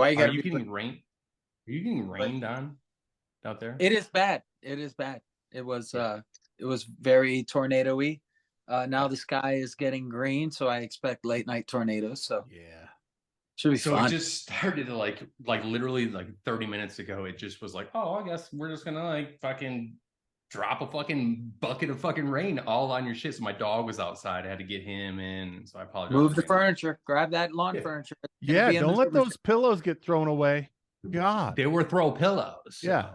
Why you Are gotta you be getting rain? Are you getting rained on out there? It is bad. It is bad. It was very tornado-y. Now the sky is getting green, so I expect late night tornadoes. So Yeah. should be So fun. it just started to like literally like 30 minutes ago. It just was like, oh, I guess we're just gonna like fucking drop a fucking bucket of fucking rain all on your shit. So my dog was outside. I had to get him in. So I apologize. Move the furniture. Grab that lawn furniture. Yeah, don't let those pillows get thrown away. God. They were throw pillows. So. Yeah.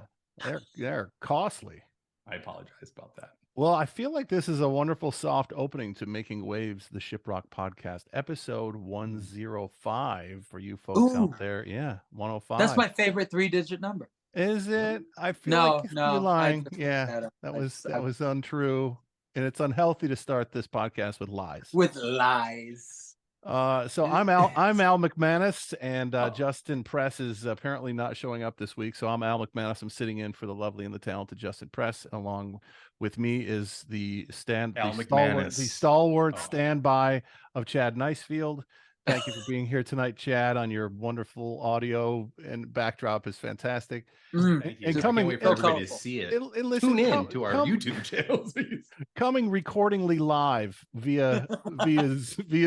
They're costly. I apologize about that. Well, I feel like this is a wonderful soft opening to Making Waves, the Shiprock podcast, episode 105 for you folks out there. Yeah, 105. That's my favorite 3-digit number. Is it? I feel like you're lying. Yeah, that was untrue, and it's unhealthy to start this podcast with lies. With lies. So I'm Al McManus, and Justin Press is apparently not showing up this week. So I'm Al McManus. I'm sitting in for the lovely and the talented Justin Press. Along with me is the stalwart standby of Chad Nicefield. Thank you for being here tonight, Chad. On your wonderful audio and backdrop is fantastic. Thank you. And coming, can't wait for everybody to see it. Tune in to our YouTube channels. Coming recordingly live via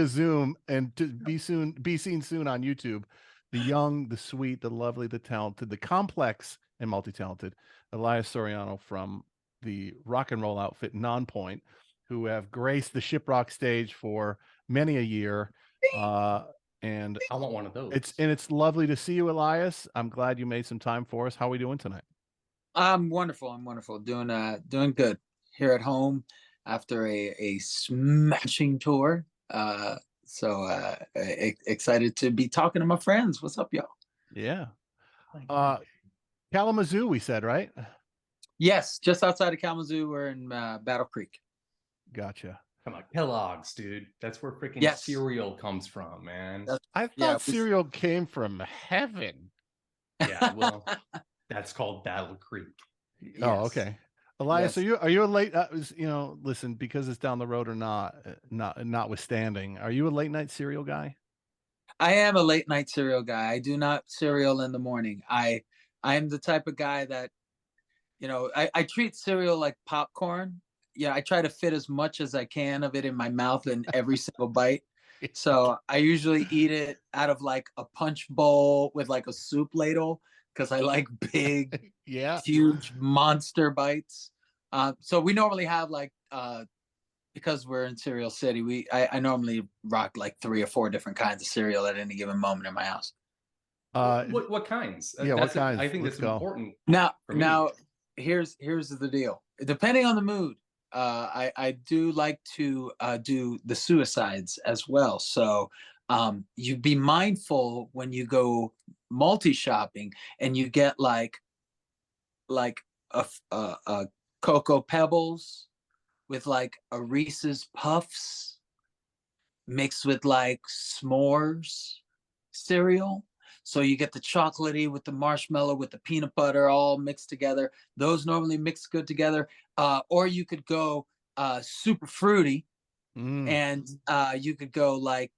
Zoom, and to be seen soon on YouTube. The young, the sweet, the lovely, the talented, the complex and multi-talented Elias Soriano from the rock and roll outfit Nonpoint, who have graced the Shiprock stage for many a year. And I want one of those. It's lovely to see you, Elias. I'm glad you made some time for us. How are we doing tonight? I'm wonderful. Doing good here at home after a smashing tour. So excited to be talking to my friends. What's up, y'all? Yeah. Kalamazoo, we said, right? Yes, just outside of Kalamazoo. We're in Battle Creek. Gotcha. Come on, Kellogg's, dude. That's where freaking cereal comes from, man. I thought cereal came from heaven. Yeah, well, that's called Battle Creek. Yes. Oh, okay. Elias, are you a late? Listen, because it's down the road or notwithstanding, are you a late night cereal guy? I am a late night cereal guy. I do not cereal in the morning. I'm the type of guy that, I treat cereal like popcorn. Yeah, I try to fit as much as I can of it in my mouth in every single bite. So I usually eat it out of like a punch bowl with like a soup ladle because I like big, huge monster bites. So we normally have like, because we're in Cereal City, I normally rock like 3 or 4 different kinds of cereal at any given moment in my house. What kinds? What kinds? I think that's important. Now, here's the deal. Depending on the mood, I do like to do the suicides as well. So you be mindful when you go multi-shopping and you get like a Cocoa Pebbles with like a Reese's Puffs mixed with like s'mores cereal. So you get the chocolatey with the marshmallow with the peanut butter all mixed together. Those normally mix good together. Or you could go super fruity, and you could go like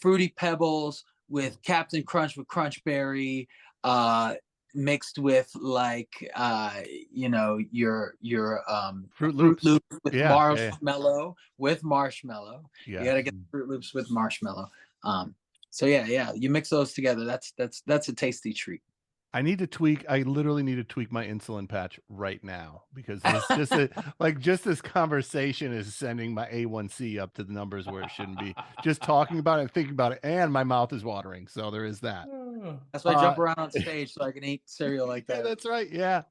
Fruity Pebbles with Captain Crunch with Crunch Berry, mixed with like your Fruit Loops with marshmallow. With marshmallow. Yeah. You gotta get the Fruit Loops with marshmallow. So yeah, you mix those together. That's a tasty treat. I literally need to tweak my insulin patch right now because it's just this conversation is sending my A1C up to the numbers where it shouldn't be. Just talking about it and thinking about it, and my mouth is watering. So there is that. That's why I jump around on stage so I can eat cereal like that. Yeah, that's right. Yeah.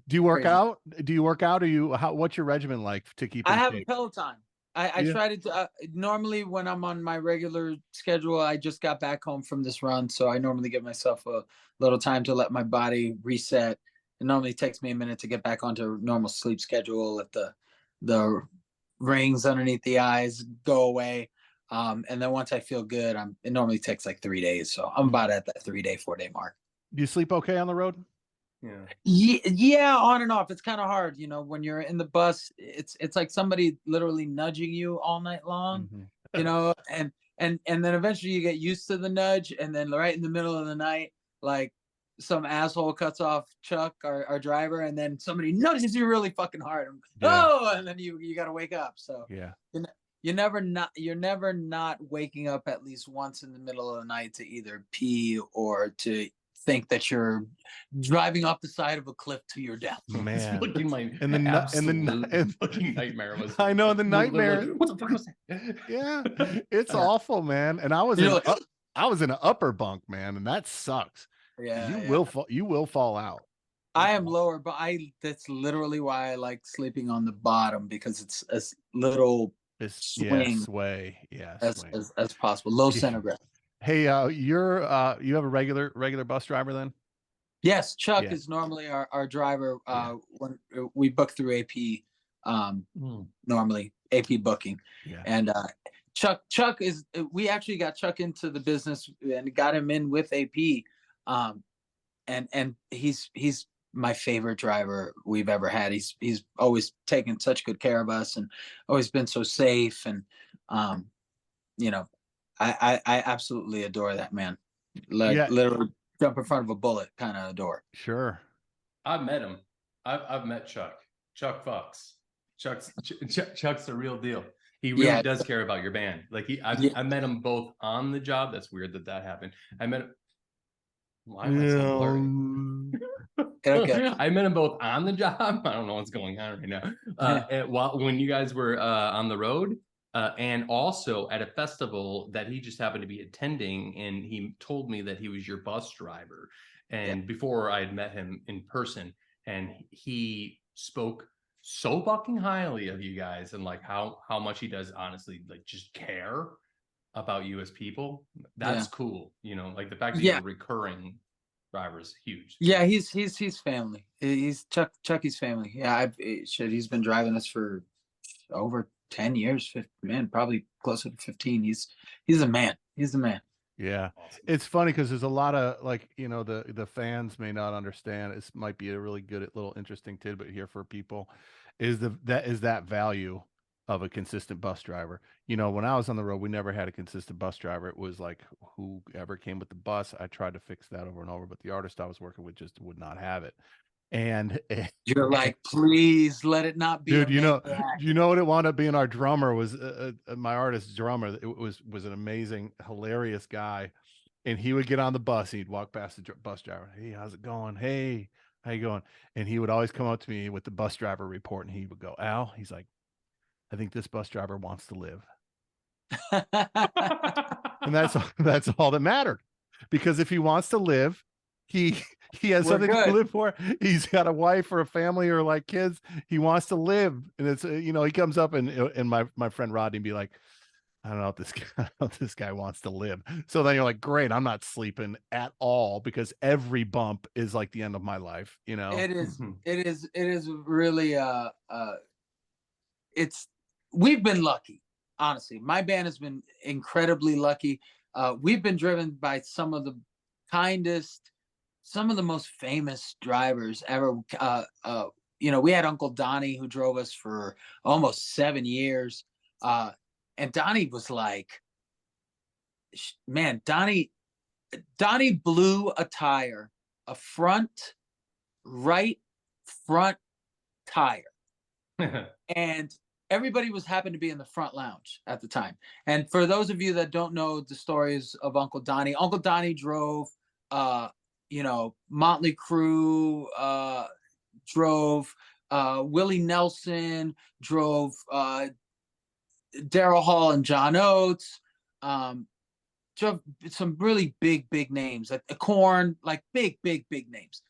Do you work out? Or what's your regimen like to keep? I have a Peloton. I try to normally when I'm on my regular schedule, I just got back home from this run. So I normally give myself a little time to let my body reset. It normally takes me a minute to get back onto a normal sleep schedule, let the rings underneath the eyes go away. And then once I feel good, it normally takes like 3 days. So I'm about at that 3-day, 4-day mark. Do you sleep okay on the road? Yeah, on and off. It's kind of hard, when you're in the bus, it's like somebody literally nudging you all night long, and then eventually you get used to the nudge, and then right in the middle of the night, like some asshole cuts off Chuck, our driver, and then somebody nudges you really fucking hard. And then you got to wake up. So Yeah. you're never not waking up at least once in the middle of the night to either pee or to think that you're driving off the side of a cliff to your death. Man. Fucking my And the absolute fucking nightmare was. I know the nightmare. What the fuck was that? Yeah, it's awful, man. And I was I was in an upper bunk, man, and that sucks. Yeah, You will fall out. I am lower, but that's literally why I like sleeping on the bottom, because it's as little swing sway. Yeah, as possible. Low center gravity. Hey, you have a regular bus driver then? Yes, Chuck is normally our driver when we book through AP, normally AP booking. Yeah. And Chuck is, we actually got Chuck into the business and got him in with AP. And he's my favorite driver we've ever had. He's always taken such good care of us and always been so safe. And you know, I absolutely adore that man. Like literally jump in front of a bullet kind of adore. Sure. I've met him. I've met Chuck. Chuck fucks. Chuck's the real deal. He really does care about your band. Like I met him both on the job. That's weird that happened. I met him. Why am I so blurry? Okay. I met him both on the job. I don't know what's going on right now. When you guys were on the road, and also at a festival that he just happened to be attending, and he told me that he was your bus driver. And before I had met him in person, and he spoke so fucking highly of you guys and like how much he does honestly like just care about you as people. That's cool. You know, like the fact that you're a recurring driver is huge. Yeah, he's family. He's Chucky's family. Yeah, he's been driving us for over 10 years, man, probably closer to 15. He's a man. He's the man. Yeah. Awesome. It's funny because there's a lot of like, you know, the fans may not understand. This might be a really good little interesting tidbit here for people is that value of a consistent bus driver. You know, when I was on the road, we never had a consistent bus driver. It was like whoever came with the bus. I tried to fix that over and over, but the artist I was working with just would not have it. And you're like, please let it not be. Dude, you know what it wound up being? Our drummer was my artist's drummer. It was an amazing, hilarious guy, and he would get on the bus. And he'd walk past the bus driver. Hey, how's it going? Hey, how you going? And he would always come up to me with the bus driver report, and he would go, Al, he's like, I think this bus driver wants to live, and that's all that mattered, because if he wants to live, he has something to live for. He's got a wife or a family or like kids. He wants to live. And it's, you know, he comes up and my friend Rodney be like, I don't know if this guy wants to live. So then you're like, great. I'm not sleeping at all because every bump is like the end of my life. You know, it is really, we've been lucky. Honestly, my band has been incredibly lucky. We've been driven by some of the most famous drivers ever. You know, we had Uncle Donny who drove us for almost 7 years. And Donny was like, man, Donny blew a tire, a right front tire. And everybody happened to be in the front lounge at the time. And for those of you that don't know the stories of Uncle Donny drove, you know, Motley Crue, drove Willie Nelson, drove Daryl Hall and John Oates, drove some really big names, like Korn, like big names.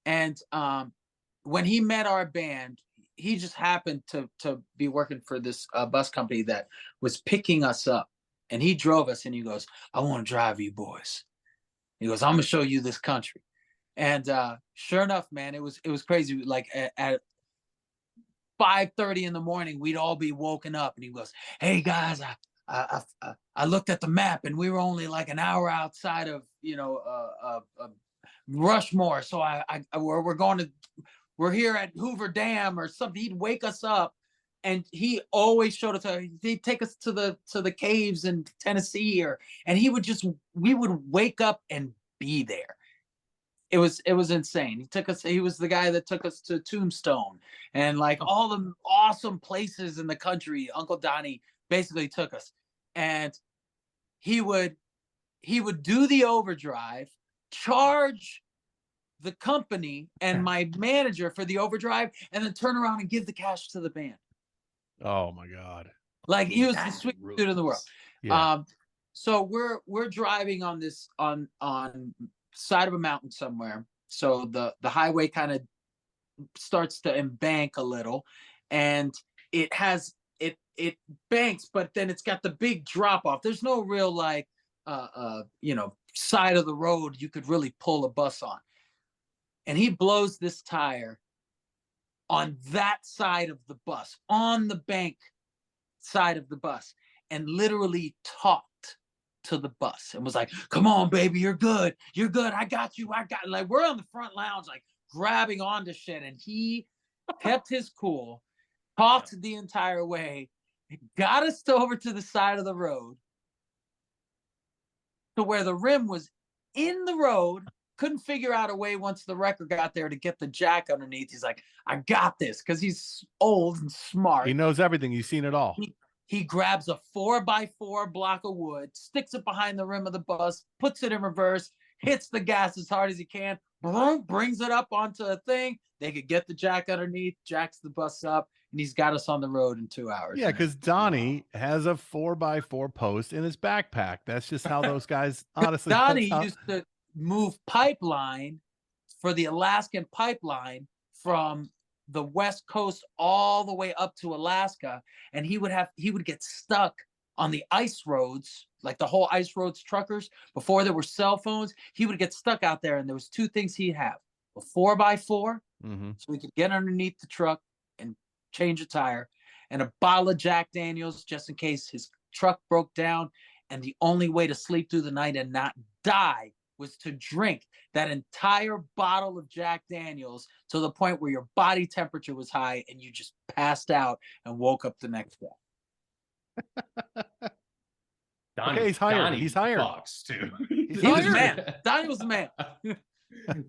And when he met our band, he just happened to be working for this bus company that was picking us up. And he drove us and he goes, I want to drive you boys. He goes, I'm gonna show you this country. And sure enough, man, it was crazy. Like at 5:30 in the morning, we'd all be woken up, and he goes, "Hey guys, I looked at the map, and we were only like an hour outside of Rushmore. So we're here at Hoover Dam or something." He'd wake us up, and he always showed us. He'd take us to the caves in Tennessee, and we would wake up and be there. it was insane. He was the guy that took us to Tombstone and like all the awesome places in the country. Uncle Donny basically took us, and he would do the overdrive, charge the company and my manager for the overdrive, and then turn around and give the cash to the band. Oh my God. Like he was the sweetest dude in the world. Yeah. So we're driving on this on side of a mountain somewhere. So the highway kind of starts to embank a little, and it has it banks, but then it's got the big drop off. There's no real like side of the road you could really pull a bus on. And he blows this tire on that side of the bus, on the bank side of the bus, and literally talked to the bus and was like, come on, baby, you're good. You're good. I got you. Like, we're on the front lounge, like grabbing onto shit. And he kept his cool, talked the entire way, got us over to the side of the road to where the rim was in the road. Couldn't figure out a way once the record got there to get the jack underneath. He's like, I got this, because he's old and smart. He knows everything. He's seen it all. He grabs a 4x4 block of wood, sticks it behind the rim of the bus, puts it in reverse, hits the gas as hard as he can, brings it up onto a thing. They could get the jack underneath, jacks the bus up, and he's got us on the road in 2 hours. Yeah, because Donny has a 4x4 post in his backpack. That's just how those guys, honestly. Donny used to move pipeline for the Alaskan pipeline from the West Coast all the way up to Alaska, and he would get stuck on the ice roads, like the whole ice roads truckers before there were cell phones. He would get stuck out there, and there was two things he'd have: a 4x4, so he could get underneath the truck and change a tire, and a bottle of Jack Daniels just in case his truck broke down. And the only way to sleep through the night and not die was to drink that entire bottle of Jack Daniels to the point where your body temperature was high and you just passed out and woke up the next day. Okay, he's hired. Donny He's hired. Fox too. He was the man. Donny was the man.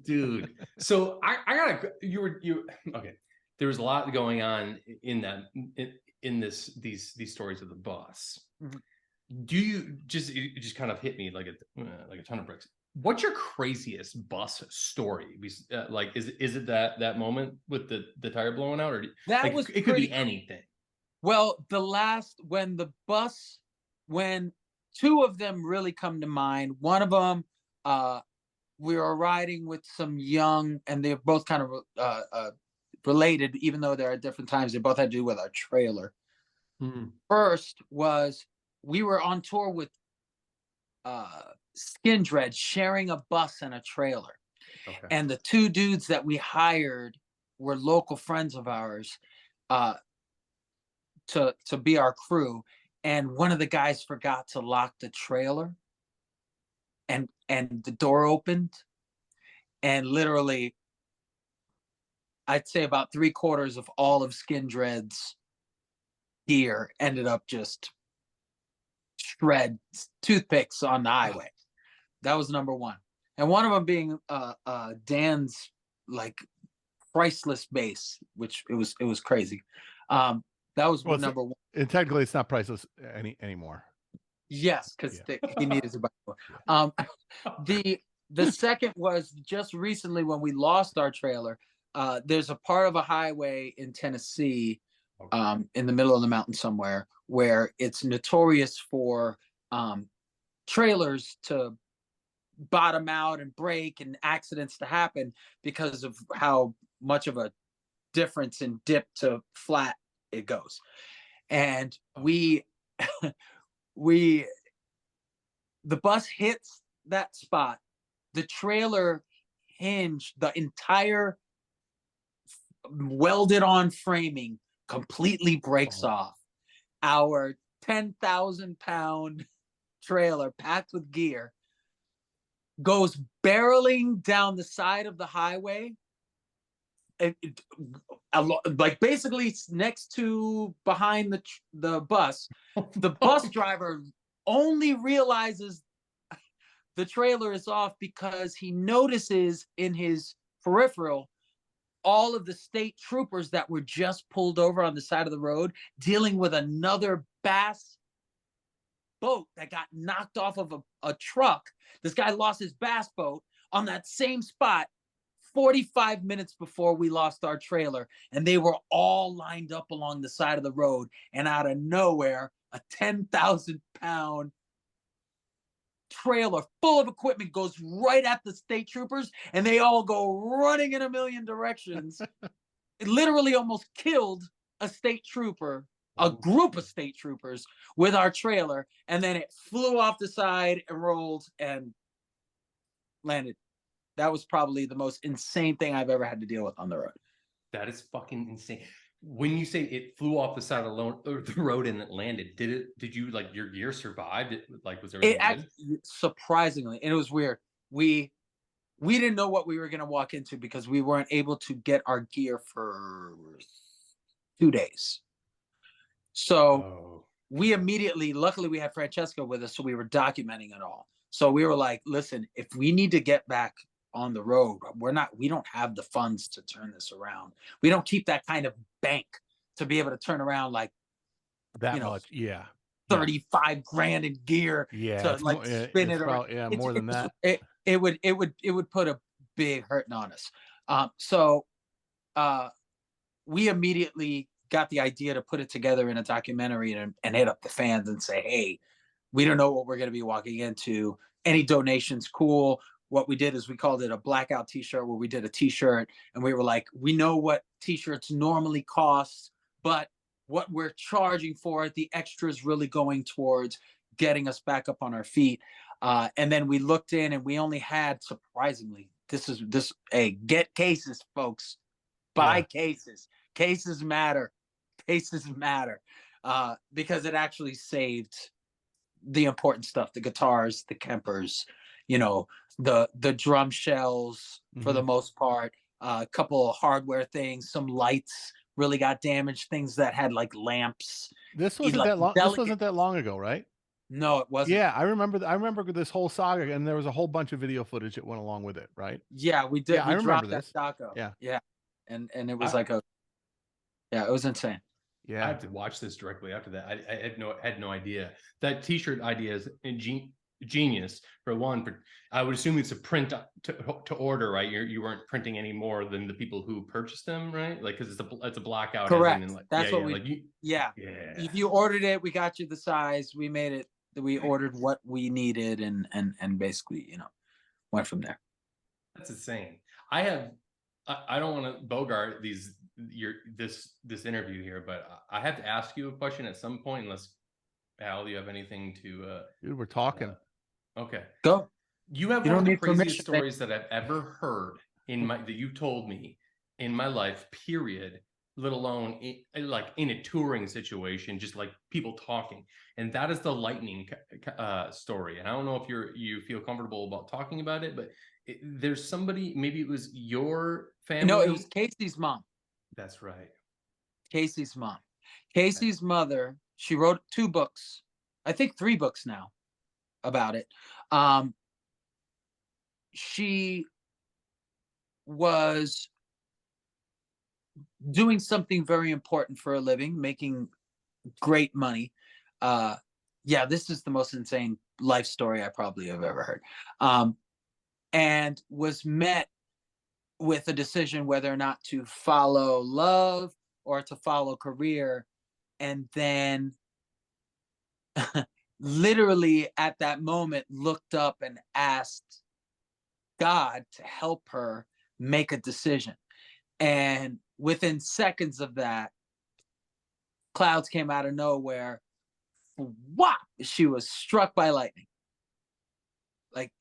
Dude. So I gotta you okay. There was a lot going on in these stories of the bus. Do you it just kind of hit me like a ton of bricks? What's your craziest bus story? Like, is it that moment with the tire blowing out, or that like, it could be anything? Well, when two of them really come to mind. One of them, we were riding with some young, and they're both kind of related, even though they're at different times. They both had to do with our trailer. First was, we were on tour with Skin Dread, sharing a bus and a trailer. And the two dudes that we hired were local friends of ours to be our crew. And one of the guys forgot to lock the trailer, and the door opened, and literally I'd say about 3/4 of all of Skin Dread's gear ended up just shred toothpicks on the highway. That was number one. And one of them being Dan's like priceless bass, which it was crazy. That was number one. And technically it's not priceless anymore. Yes, because he needed to buy more. The second was just recently when we lost our trailer. There's a part of a highway in Tennessee, in the middle of the mountain somewhere, where it's notorious for trailers to bottom out and break and accidents to happen because of how much of a difference in dip to flat it goes. And the bus hits that spot, the trailer hinge, the entire welded on framing completely breaks off. Our 10,000-pound trailer packed with gear goes barreling down the side of the highway, like basically next to behind the bus. The bus driver only realizes the trailer is off because he notices in his peripheral all of the state troopers that were just pulled over on the side of the road dealing with another bass boat that got knocked off of a truck. This guy lost his bass boat on that same spot 45 minutes before we lost our trailer, and they were all lined up along the side of the road, and out of nowhere, a 10,000-pound trailer full of equipment goes right at the state troopers, and they all go running in a million directions. It literally almost killed a state trooper, a group of state troopers with our trailer, and then it flew off the side and rolled and landed. That was probably the most insane thing I've ever had to deal with on the road. That is fucking insane. When you say it flew off the side of the road and it landed, did you like your gear survived? Like, was there it actually, surprisingly, and it was weird. We didn't know what we were going to walk into because we weren't able to get our gear for 2 days. So we immediately, luckily we had Francesco with us, so we were documenting it all. So we were like, listen, if we need to get back on the road, we don't have the funds to turn this around. We don't keep that kind of bank to be able to turn around like that much. Yeah. 35 grand in gear to like spin it around. More than that. It would put a big hurting on us. So we immediately got the idea to put it together in a documentary and hit up the fans and say, hey, we don't know what we're going to be walking into. Any donations, cool. What we did is we called it a blackout t-shirt, where we did a t-shirt and we were like, we know what t-shirts normally cost, but what we're charging for it, the extra is really going towards getting us back up on our feet. And then we looked in and we only had, surprisingly, get cases, folks. Buy cases. Cases matter. Cases matter. Because it actually saved the important stuff, the guitars, the Kempers, the drum shells for the most part, a couple of hardware things, some lights really got damaged, things that had like lamps. This wasn't that long. This wasn't that long ago, right? No, it wasn't. Yeah, I remember this whole saga, and there was a whole bunch of video footage that went along with it, right? Yeah, we did. Yeah, we I remember this. That doco. Yeah. And it was it was insane. Yeah, I have to watch this directly after that. I had no idea. That t-shirt idea is genius. For one, I would assume it's a print to order, right? You weren't printing any more than the people who purchased them, right? Like, because it's a blackout. Correct. Like, that's what we. If you ordered it, we got you the size. We made it. We ordered what we needed, and basically, went from there. That's insane. I don't want to bogart this interview here, but I have to ask you a question at some point, unless Al, you have anything to dude, we're talking. Okay. Go. You have one of the craziest stories that I've ever heard that you told me in my life, period, let alone in a touring situation, just like people talking. And that is the lightning story. And I don't know if you feel comfortable about talking about it, but there's somebody, maybe it was your family. No, it was Casey's mom. That's right. Casey's mom. Casey's mother, she wrote 2 books, I think 3 books now about it. She was doing something very important for a living, making great money. This is the most insane life story I probably have ever heard. And was met with a decision whether or not to follow love or to follow career. And then literally at that moment looked up and asked God to help her make a decision. And within seconds of that, clouds came out of nowhere. Whop! She was struck by lightning. Like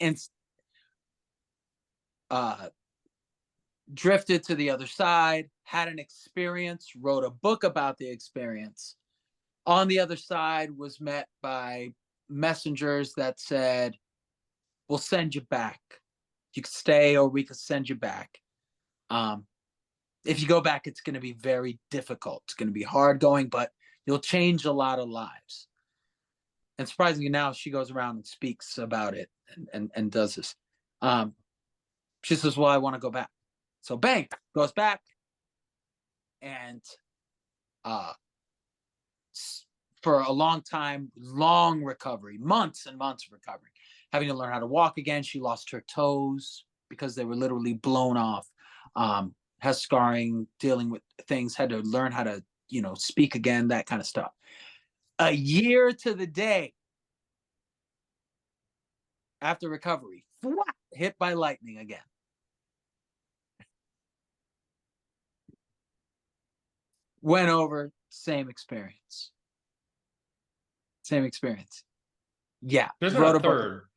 drifted to the other side, had an experience, wrote a book about the experience. On the other side was met by messengers that said, we'll send you back. You could stay or we could send you back. If you go back, it's going to be very difficult. It's going to be hard going, but you'll change a lot of lives. and surprisingly now she goes around and speaks about it and does this. She says, well, I want to go back. So bang, goes back. And for a long time, long recovery, months and months of recovery, having to learn how to walk again. She lost her toes because they were literally blown off. Has scarring, dealing with things, had to learn how to, speak again, that kind of stuff. A year to the day after recovery, hit by lightning again. Went over, same experience. Same experience. Yeah. There's not a third.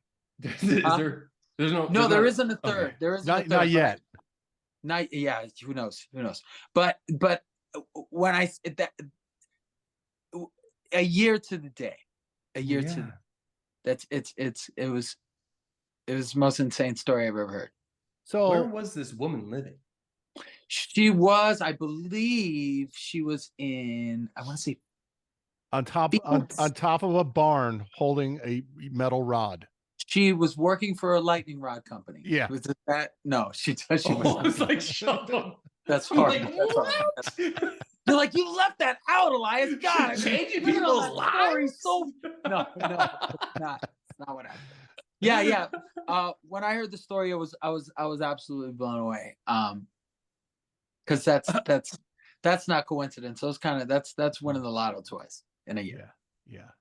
Is Huh? there? There's no. No, there isn't a third. Okay. There isn't a third. Not yet. Not, yeah. Who knows? Who knows? But when a year to the day, it was the most insane story I've ever heard. So where was this woman living? She was, I believe, she was in, I want to say, on top of a barn holding a metal rod. She was working for a lightning rod company. Yeah. Was it that? No, she was. I was like, shut up. That's hard. Like, That's what? hard. You're like, you left that out, Elias. God, changing people's lives. So no, it's not what happened. Yeah. When I heard the story, I was absolutely blown away. Because that's not coincidence. Those kind of that's winning the lotto twice in a year. Yeah.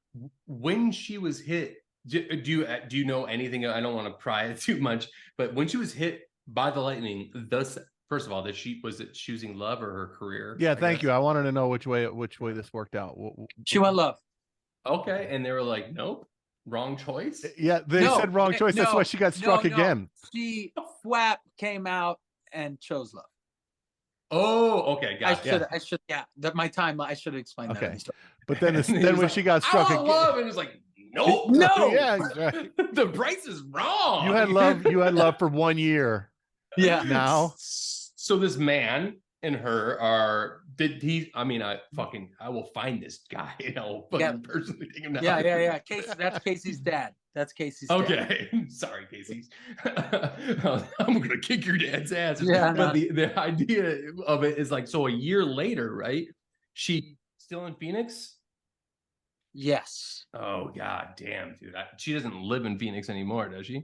When she was hit, do you know anything? I don't want to pry it too much, but when she was hit by the lightning, first of all, was it choosing love or her career? Yeah, thank you. I wanted to know which way this worked out. She went love. Okay, and they were like, nope, wrong choice. Yeah, they said wrong choice. That's why she got struck again. She came out and chose love. Oh, okay, got it. I should. Yeah, my time. I should have explained that. In the story. But then when she got struck again, love, and it was like, nope, no, yeah, exactly. The price is wrong. You had love for 1 year. Yeah. Now, so this man and her are. Did he? I mean, I will find this guy. I'll personally take him down. Yeah. Casey, that's Casey's dad. That's Casey's dad. Okay. Sorry, Casey. I'm gonna kick your dad's ass. Yeah. But the idea of it is like, so a year later, right? She still in Phoenix? Yes. Oh god damn, dude. She doesn't live in Phoenix anymore, does she?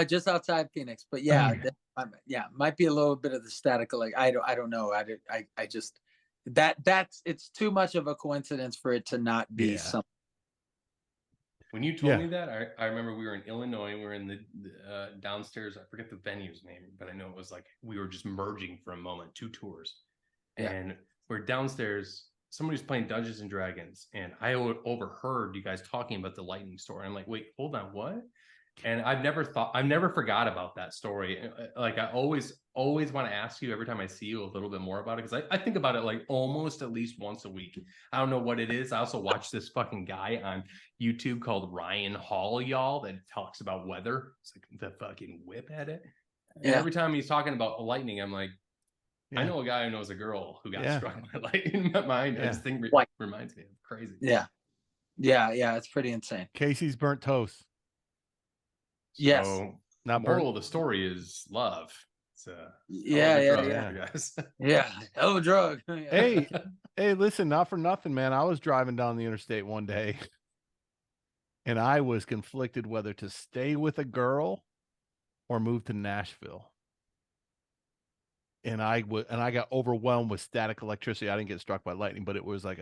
Just outside Phoenix, but yeah, might be a little bit of the static. Like I don't know. I just that's it's too much of a coincidence for it to not be something. When you told me that, I remember we were in Illinois. We were in the downstairs. I forget the venue's name, but I know it was like we were just merging for a moment, 2 tours, and we're downstairs. Somebody's playing Dungeons and Dragons, and I overheard you guys talking about the lightning story. I'm like, wait, hold on, what? And I've never forgot about that story. Like I always want to ask you every time I see you a little bit more about it, because I think about it like almost at least once a week. I don't know what it is. I also watch this fucking guy on YouTube called Ryan Hall, y'all, that talks about weather. It's like the fucking whip at it. And every time he's talking about lightning, I'm like, I know a guy who knows a girl who got struck by lightning. In my mind, I just think reminds me of crazy. Yeah, it's pretty insane. Casey's burnt toast. Yes. So, not moral of the story is love. It's hell of a drug. Hey, listen, not for nothing, man. I was driving down the interstate one day, and I was conflicted whether to stay with a girl or move to Nashville. And I got overwhelmed with static electricity. I didn't get struck by lightning, but it was like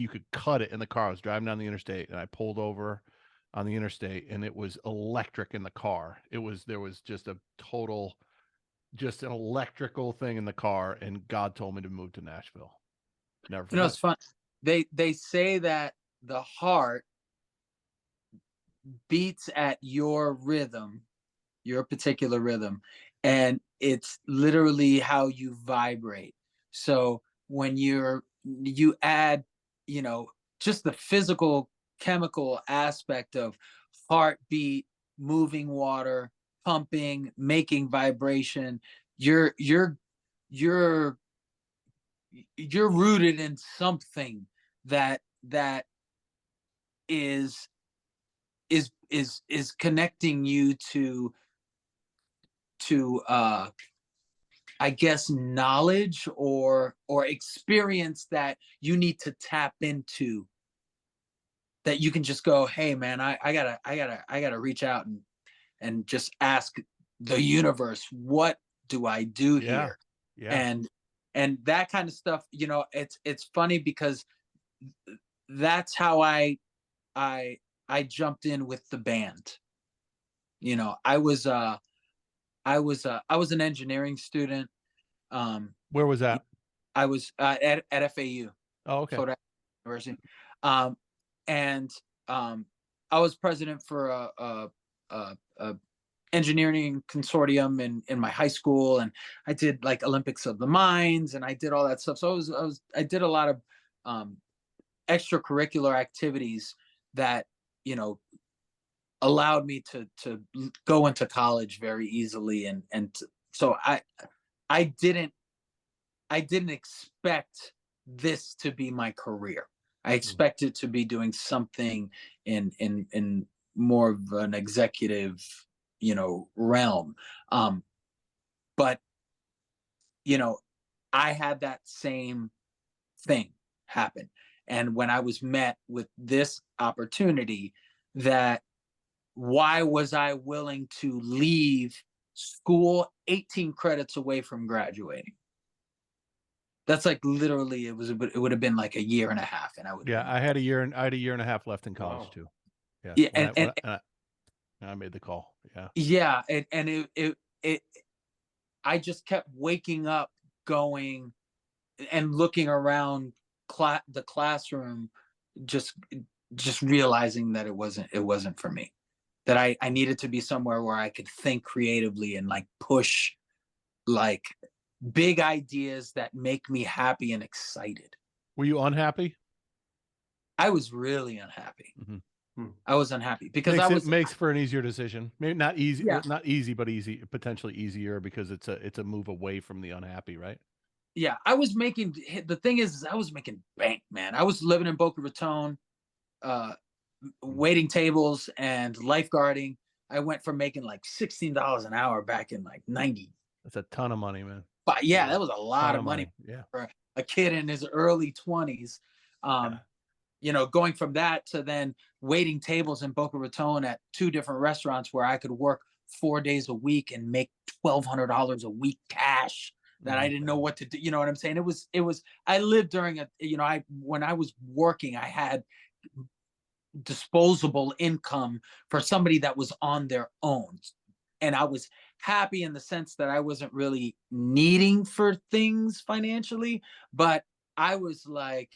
you could cut it in the car. I was driving down the interstate, and I pulled over on the interstate, and it was electric in the car. There was just an electrical thing in the car, and God told me to move to Nashville. Never forget. It's fun. They say that the heart beats at your rhythm, your particular rhythm, and it's literally how you vibrate. So when you add, just the physical chemical aspect of heartbeat, moving water, pumping, making vibration, you're rooted in something that is is connecting you to I guess knowledge or experience that you need to tap into, that you can just go, hey man, I gotta reach out and just ask the universe, what do I do Yeah. here? Yeah. And that kind of stuff, you know, it's funny because that's how I I jumped in with the band. You know, I was an engineering student. Where was that? I was at FAU, Oh, okay. Florida University, um, and I was president for a engineering consortium in my high school, and I did like Olympics of the Minds, and I did all that stuff. So I did a lot of um, extracurricular activities that, you know, allowed me to go into college very easily, so I didn't I didn't expect this to be my career. I expected to be doing something in more of an executive, you know, realm. But you know, I had that same thing happen. And when I was met with this opportunity, that why was I willing to leave school 18 credits away from graduating? That's like literally it would have been like a year and a half, and I would have Yeah, been I had a year and a half left in college Wow. too. Yeah, yeah, I made the call. Yeah. yeah, and it I just kept waking up, going and looking around the classroom, just just realizing that it wasn't for me. That I needed to be somewhere where I could think creatively and like push like big ideas that make me happy and excited. Were you unhappy? I was really unhappy. Mhm. I was unhappy because I was Makes for an easier decision. Maybe not easy, yeah, not easy, but easy, potentially easier because it's a move away from the unhappy, right? yeah. I was making the thing is I was making bank, man. I was living in Boca Raton, uh, waiting tables and lifeguarding. I went from making like $16 an hour back in like 90. That's a ton of money, man. But yeah, that was a lot Ton of of money money. Yeah. for a kid in his early 20s. Yeah. You know, going from that to then waiting tables in Boca Raton at two different restaurants where I could work 4 days a week and make $1,200 a week cash that I didn't know what to do. You know what I'm saying? I lived during you know, when I was working, I had disposable income for somebody that was on their own. And I was happy in the sense that I wasn't really needing for things financially, but I was like,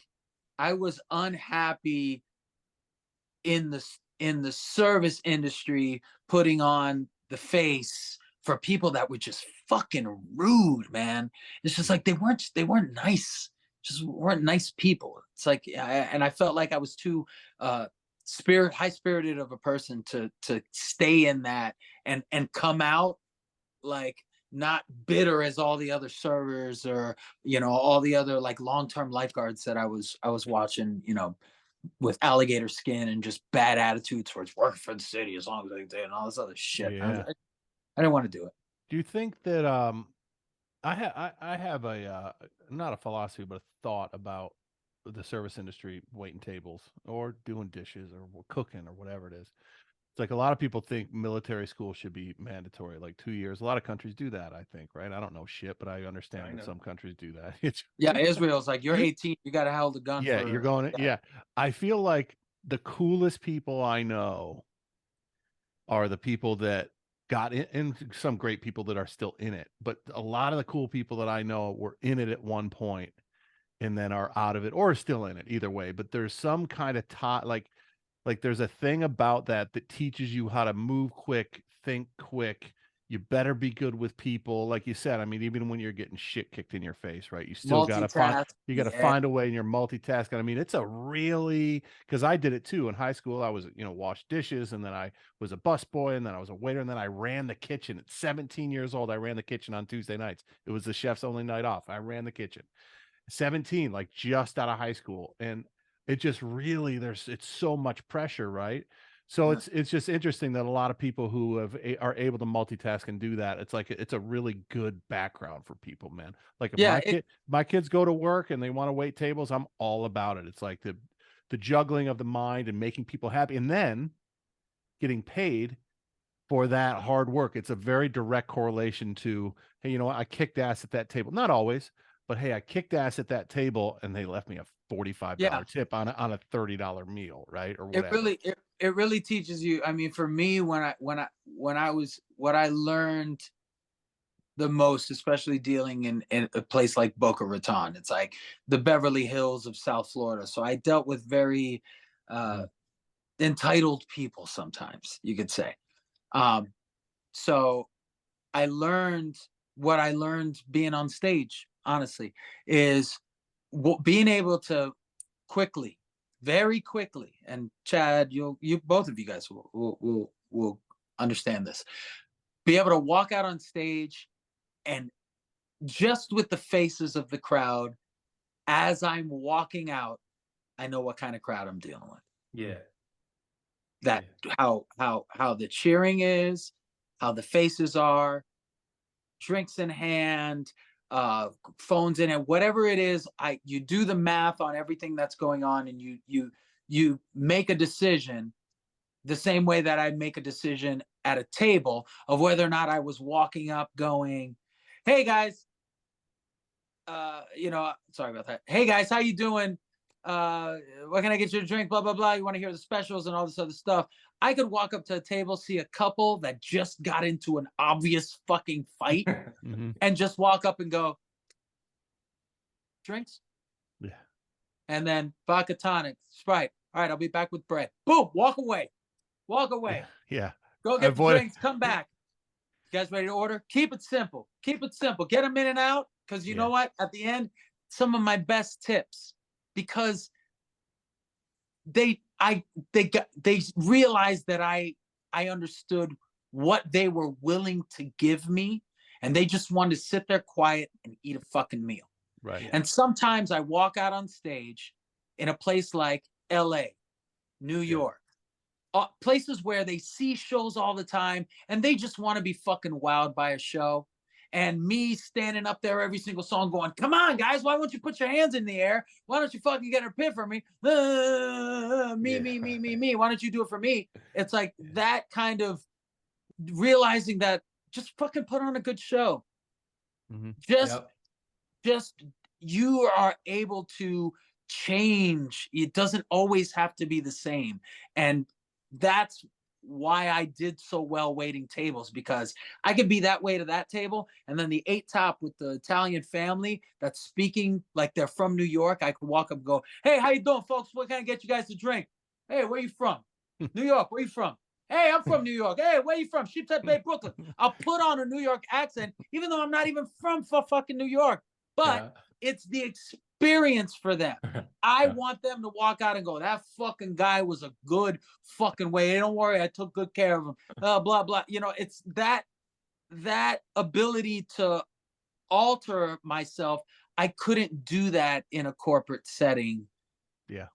I was unhappy in the service industry, putting on the face for people that were just fucking rude, man. It's just like they weren't nice, just weren't nice people. It's like and I felt like I was too high spirited of a person to stay in that and come out like not bitter as all the other servers or, you know, all the other like long-term lifeguards that I was watching, you know, with alligator skin and just bad attitudes towards working for the city as long as they did and all this other shit. Yeah. I didn't want to do it. Do you think that I have a not a philosophy but a thought about the service industry, waiting tables or doing dishes or cooking or whatever it is. It's like a lot of people think military school should be mandatory, like 2 years. A lot of countries do that, I think, right? I don't know shit, but I understand that some countries do that. It's Yeah, Israel's like, you're 18, you got to hold a gun yeah, for you're going. that. Yeah, I feel like the coolest people I know are the people that got in, and some great people that are still in it. But a lot of the cool people that I know were in it at one point and then are out of it or still in it, either way. But there's some kind of like there's a thing about that that teaches you how to move quick, think quick. You better be good with people. Like you said, I mean, even when you're getting shit kicked in your face, right? You still Multitask. you gotta Yeah. find a way and you're multitasking. I mean, it's a really because I did it too in high school. I was, washed dishes and then I was a busboy and then I was a waiter and then I ran the kitchen at 17 years old. I ran the kitchen on Tuesday nights. It was the chef's only night off. I ran the kitchen. 17, like just out of high school. And it just really it's so much pressure, right? So Yeah. it's just interesting that a lot of people who are able to multitask and do that. It's like it's a really good background for people, man. Like if Yeah, my kids go to work and they want to wait tables, I'm all about it. It's like the juggling of the mind and making people happy, and then getting paid for that hard work. It's a very direct correlation to, hey, you know what? I kicked ass at that table. Not always, but hey, I kicked ass at that table and they left me a $45 yeah. tip on a $30 meal, right? Or It whatever. really it really teaches you. I mean, for me, when I was what I learned the most, especially dealing in a place like Boca Raton, it's like the Beverly Hills of South Florida. So I dealt with very Mhm. entitled people sometimes, you could say. Um, so I learned what I learned being on stage, honestly, is being able to quickly, very quickly, and Chad, you both of you guys will understand this. Be able to walk out on stage and just with the faces of the crowd as I'm walking out, I know what kind of crowd I'm dealing with. Yeah. That how the cheering is, how the faces are, drinks in hand, phones in it, whatever it is. You do the math on everything that's going on, and you make a decision the same way that I'd make a decision at a table of whether or not I was walking up going, "Hey guys, sorry about that. Hey guys, how you doing? What can I get you a drink? Blah blah blah. You want to hear the specials and all this other stuff." I could walk up to a table, see a couple that just got into an obvious fucking fight, Mhm. and just walk up and go, "Drinks?" Yeah. And then vodka tonic, Sprite. All right, I'll be back with bread. Boom, walk away. Walk Yeah. away. Yeah. Go get the Avoid drinks, come back. You guys ready to order? Keep it simple. Keep it simple. Get them in and out. Because you Yeah. know what? At the end, some of my best tips. Because they realized that I understood what they were willing to give me. And they just wanted to sit there quiet and eat a fucking meal. Right. And sometimes I walk out on stage in a place like LA, New Yeah. York, places where they see shows all the time and they just want to be fucking wowed by a show. And me standing up there every single song going, "Come on, guys, why won't you put your hands in the air? Why don't you fucking get a pin for me? Me, Yeah. me, me, me, me. Why don't you do it for me?" It's like that kind of realizing that just fucking put on a good show. Mhm. Just Yep. just you are able to change. It doesn't always have to be the same. And that's why I did so well waiting tables, because I could be that way to that table, and then the eight top with the Italian family that's speaking like they're from New York, I could walk up and go, "Hey, how you doing, folks? What can I get you guys to drink? Hey, where you from? New York. Where you from? Hey, I'm from New York. Hey, where you from? Sheepshead Bay, Brooklyn." I'll put on a New York accent, even though I'm not even from fucking New York. But Yeah. it's the experience for them. I Yeah. want them to walk out and go, "That fucking guy was a good fucking way. Hey, don't worry, I took good care of him." Blah blah. It's that ability to alter myself. I couldn't do that in a corporate setting, Yeah.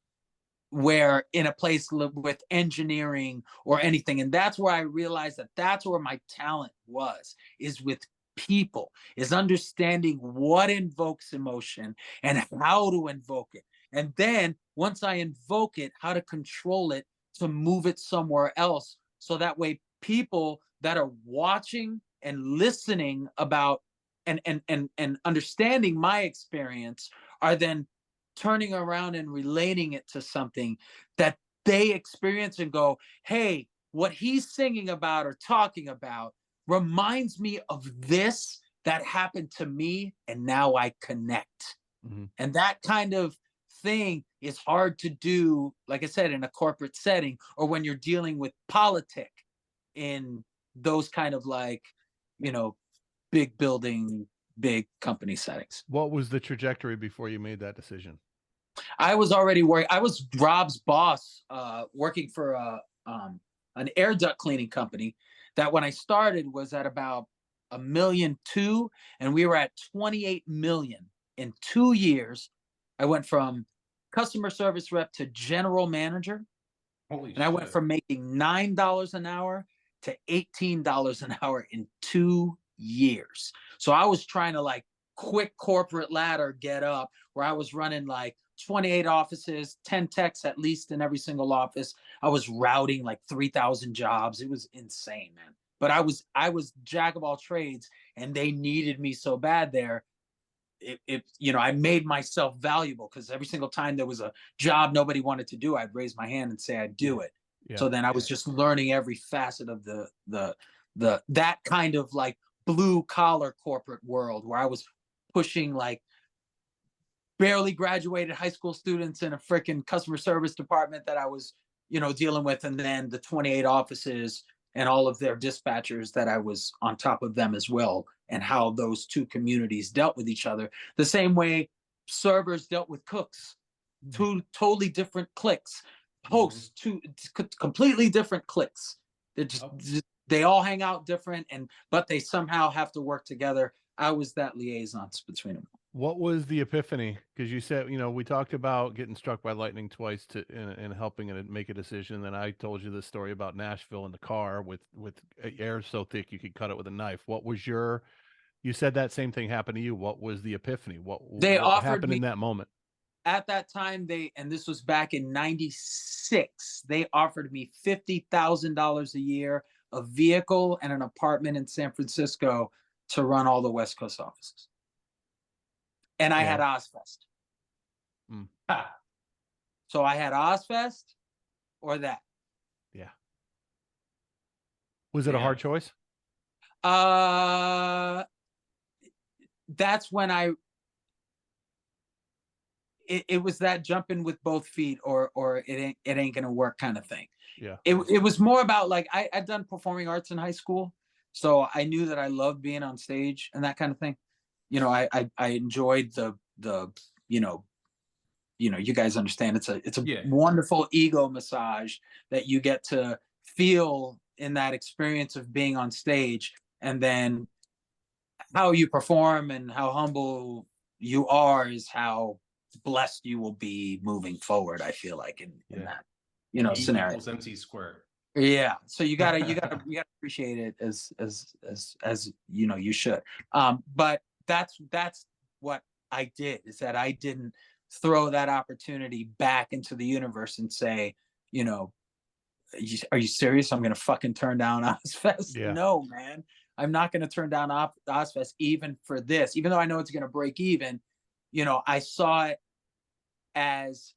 where in a place with engineering or anything. And that's where I realized that that's where my talent was, is with people, is understanding what invokes emotion and how to invoke it. And then once I invoke it, how to control it to move it somewhere else. So that way people that are watching and listening about and understanding my experience are then turning around and relating it to something that they experience and go, "Hey, what he's singing about or talking about reminds me of this that happened to me, and now I connect." Mhm. And that kind of thing is hard to do, like I said, in a corporate setting, or when you're dealing with politic in those kind of like, you know, big building, big company settings. What was the trajectory before you made that decision? I was already working. I was Rob's boss, working for an air duct cleaning company. That when I started was at about 1.2 million, and we were at 28 million in 2 years. I went from customer service rep to general manager. Holy And I went shit. from making $9 an hour to $18 an hour in 2 years. So I was trying to like quick corporate ladder get up where I was running like 28 offices, 10 techs at least in every single office. I was routing like 3,000 jobs. It was insane, man. But I was jack of all trades, and they needed me so bad there. I made myself valuable because every single time there was a job nobody wanted to do, I'd raise my hand and say I'd do it. Yeah. So then I was just learning every facet of the that kind of like blue collar corporate world where I was pushing like barely graduated high school students in a freaking customer service department that I was, dealing with, and then the 28 offices and all of their dispatchers that I was on top of them as well, and how those two communities dealt with each other. The same way servers dealt with cooks, two totally different cliques, hosts, two completely different cliques. They all hang out different, but they somehow have to work together. I was that liaison between them. What was the epiphany? Because you said, we talked about getting struck by lightning twice and helping and make a decision. And then I told you the story about Nashville in the car with air so thick you could cut it with a knife. What was you said that same thing happened to you. What was the epiphany? What happened in that moment? At that time, and this was back in '96, they offered me $50,000 a year, a vehicle, and an apartment in San Francisco to run all the West Coast offices. And I had Ozfest. So I had Ozfest or that. Yeah. Was it a hard choice? That's when it was that jumping with both feet or it ain't gonna work kind of thing. Yeah. It was more about like I'd done performing arts in high school, so I knew that I loved being on stage and that kind of thing. I enjoyed the you guys understand it's a wonderful ego massage that you get to feel in that experience of being on stage, and then how you perform and how humble you are is how blessed you will be moving forward. I feel like in that scenario. MC squared. Yeah, so you gotta appreciate it as you should. But that's what I did, is that I didn't throw that opportunity back into the universe and say, are you serious? I'm gonna fucking turn down Ozfest? Yeah. No, man, I'm not gonna turn down Ozfest even for this, even though I know it's gonna break even. I saw it as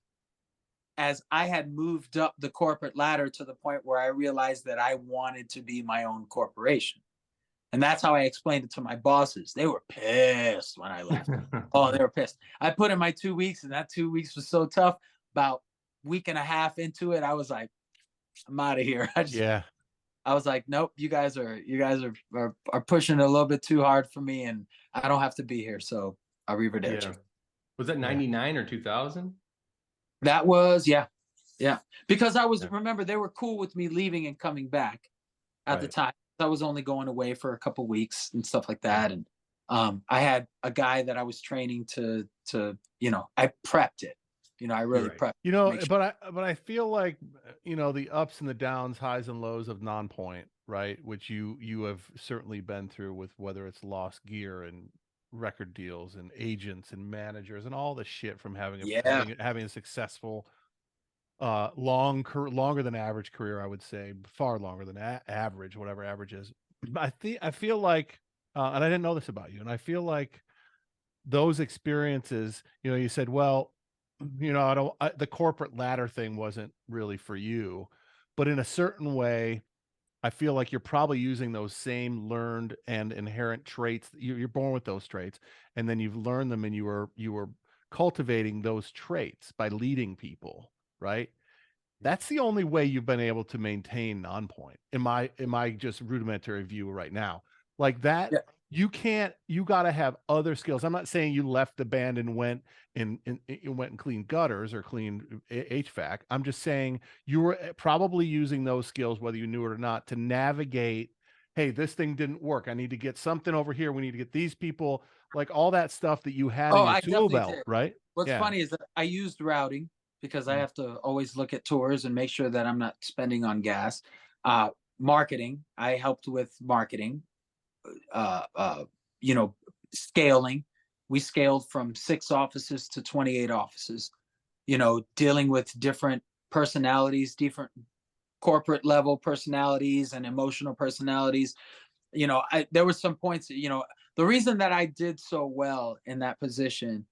I had moved up the corporate ladder to the point where I realized that I wanted to be my own corporation. And that's how I explained it to my bosses. They were pissed when I left. Oh, they were pissed. I put in my 2 weeks, and that 2 weeks was so tough. About a week and a half into it, I was like, I'm out of here. I was like, nope, you guys are pushing it a little bit too hard for me, and I don't have to be here. So arrivederci. Yeah. Was that 99 or 2000? That was, yeah. Because remember, they were cool with me leaving and coming back at the time. I was only going away for a couple weeks and stuff like that. And I had a guy that I was training to I prepped it. I really prepped. But I feel like, the ups and the downs, highs and lows of Nonpoint, right? Which you have certainly been through with, whether it's lost gear and record deals and agents and managers and all the shit from having a successful longer than average career, I would say, far longer than average, whatever average is. I feel like and I didn't know this about you, and I feel like those experiences, you said, well, the corporate ladder thing wasn't really for you, but in a certain way I feel like you're probably using those same learned and inherent traits. You're born with those traits, and then you've learned them, and you were cultivating those traits by leading people, right? That's the only way you've been able to maintain Nonpoint, in my just rudimentary view right now. Like that, you got to have other skills. I'm not saying you left the band and went and cleaned gutters or cleaned HVAC. I'm just saying you were probably using those skills, whether you knew it or not, to navigate. Hey, this thing didn't work. I need to get something over here. We need to get these people, like all that stuff that you had in your tool belt, right? What's Yeah. funny is that I used routing because I have to always look at tours and make sure that I'm not spending on gas. Marketing, I helped with marketing. Uh, uh, you know, scaling. We scaled from 6 offices to 28 offices. You know, dealing with different personalities, different corporate level personalities and emotional personalities. You know, there were some points, you know, the reason that I did so well in that position,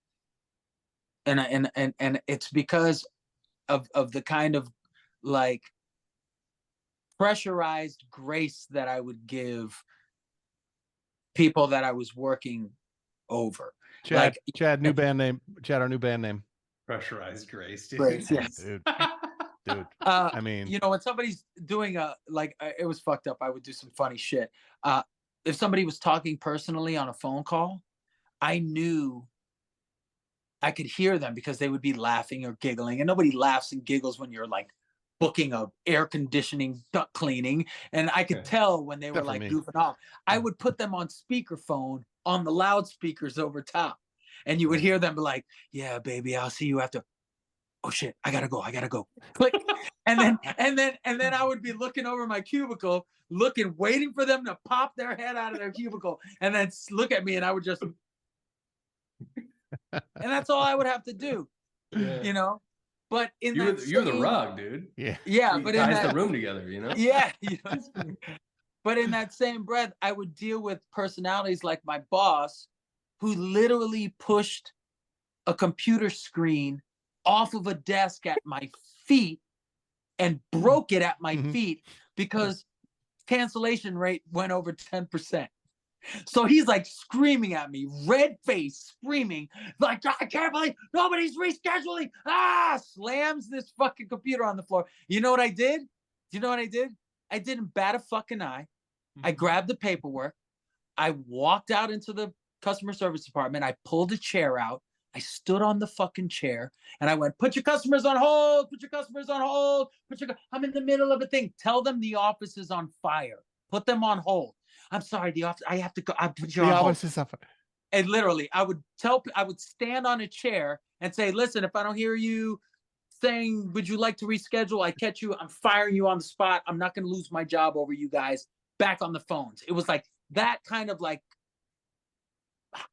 and it's because of the kind of like pressurized grace that I would give people that I was working over. Chad, Like Chad, new band name. Chad, our new band name. Pressurized grace, dude. grace, yes. Dude. I mean, you know, when somebody's doing it was fucked up. I would do some funny shit. If somebody was talking personally on a phone call, I knew I could hear them because they would be laughing or giggling, and nobody laughs and giggles when you're like booking a air conditioning duct cleaning. And I could tell when they were Except for like me. goofing off. I would put them on speakerphone on the loudspeakers over top, and you would hear them be like, "Yeah, baby, I'll see you after." Oh shit, I gotta go. Click. And then I would be looking over my cubicle, waiting for them to pop their head out of their cubicle and then look at me, and I would just, and that's all I would have to do, you know. But in You're that the rug, dude. Yeah. yeah, He but in ties that the room together, you know. yeah, you know. But in that same breath, I would deal with personalities like my boss, who literally pushed a computer screen off of a desk at my feet and broke it at my feet because cancellation rate went over 10%. So he's like screaming at me, red face, screaming, like, I can't believe nobody's rescheduling. Slams this fucking computer on the floor. You know what I did? Do you know what I did? I didn't bat a fucking eye. I grabbed the paperwork. I walked out into the customer service department. I pulled a chair out. I stood on the fucking chair and I went, put your customers on hold, put your customers on hold. I'm in the middle of a thing. Tell them the office is on fire. Put them on hold. I'm sorry, the office, I have to go. I put you on hold. Is up. And literally, I would stand on a chair and say, listen, if I don't hear you saying, would you like to reschedule? I catch you. I'm firing you on the spot. I'm not going to lose my job over you guys. Back on the phones. It was like that kind of like,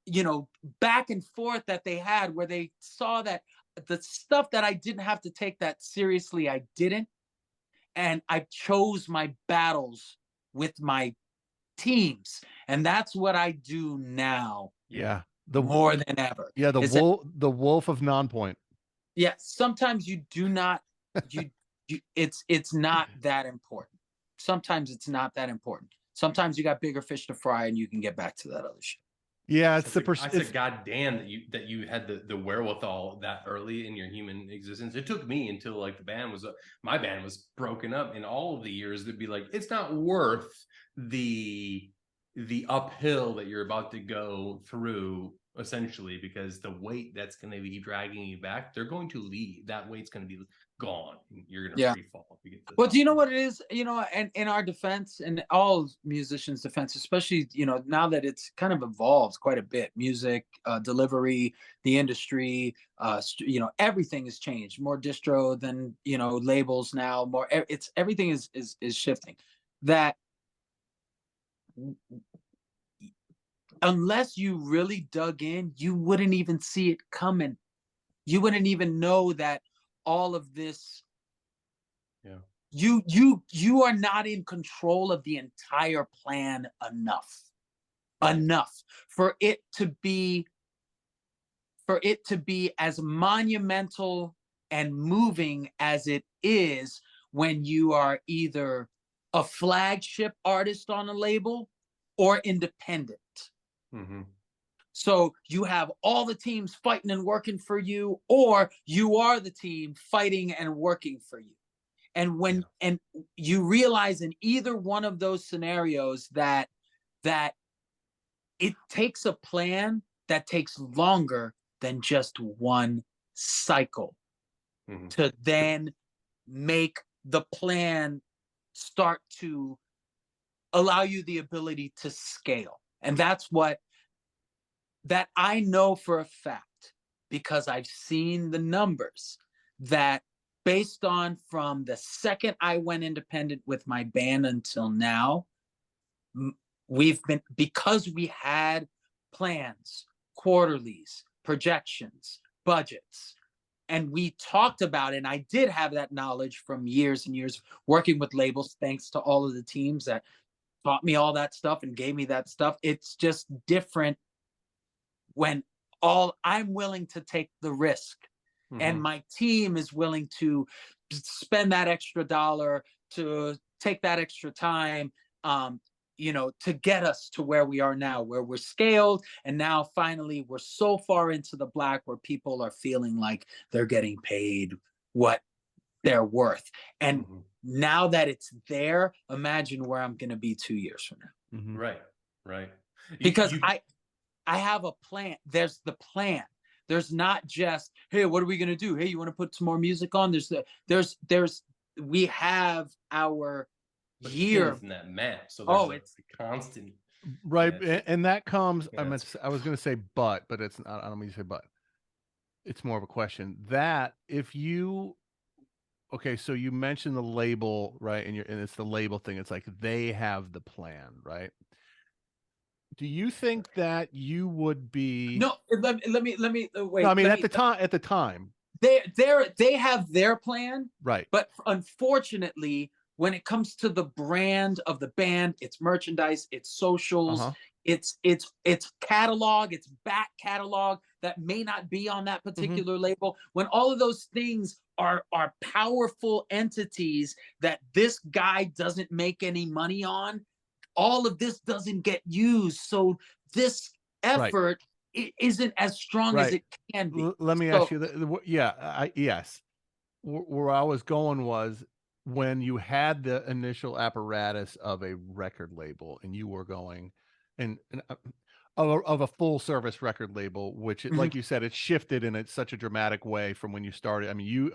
you know, back and forth that they had, where they saw that the stuff that I didn't have to take that seriously, I didn't. And I chose my battles with my teams. And that's what I do now. Yeah. More than ever. Yeah. The wolf of Nonpoint. Yeah. Sometimes you do not, it's not that important. Sometimes it's not that important. Sometimes you got bigger fish to fry and you can get back to that other shit. Yeah, I said, God damn that you had the wherewithal that early in your human existence. It took me until like my band was broken up in all of the years to be like, it's not worth the uphill that you're about to go through, essentially, because the weight that's going to be dragging you back, they're going to leave. That weight's going to be gone. You're going to free fall if you get to the top. Do you know what it is? You know, and in our defense, and all musicians' defense, especially, you know, now that it's kind of evolved quite a bit, music, delivery, the industry, you know, everything has changed. More distro than, you know, labels now. More, everything is shifting. That unless you really dug in, you wouldn't even see it coming. You wouldn't even know that all of this. Yeah. You are not in control of the entire plan enough for it to be as monumental and moving as it is when you are either a flagship artist on a label or independent. Mm-hmm. So you have all the teams fighting and working for you, or you are the team fighting and working for you. And when and you realize in either one of those scenarios that it takes a plan that takes longer than just one cycle to then make the plan start to allow you the ability to scale. And that's what that I know for a fact because I've seen the numbers that, based on from the second I went independent with my band until now, we've been, because we had plans, quarterlies, projections, budgets, and we talked about it. And I did have that knowledge from years and years working with labels, thanks to all of the teams that taught me all that stuff and gave me that stuff. It's just different when I'm willing to take the risk, and my team is willing to spend that extra dollar, to take that extra time, to get us to where we are now, where we're scaled. And now finally we're so far into the black where people are feeling like they're getting paid what they're worth. And now that it's there, imagine where I'm going to be 2 years from now. Right. Because I have a plan. There's the plan. There's not just, hey, what are we going to do? Hey, you want to put some more music on? We have our year in that map. So there's it's a constant. Right. And that comes, Yeah, I was going to say, but it's not, I don't mean to say, but it's more of a question that if you, okay, so you mentioned the label, right? And it's the label thing. It's like they have the plan, right? Do you think that you would be? No, let me wait. No, I mean at the time, they have their plan, right? But unfortunately, when it comes to the brand of the band, it's merchandise, it's socials, it's catalog, it's back catalog that may not be on that particular label. When all of those things are powerful entities that this guy doesn't make any money on, all of this doesn't get used. So this effort isn't as strong as it can be. Let me ask you, yes. Where I was going was when you had the initial apparatus of a record label and you were going and of a full service record label, which like you said, it shifted in such a dramatic way from when you started. I mean, you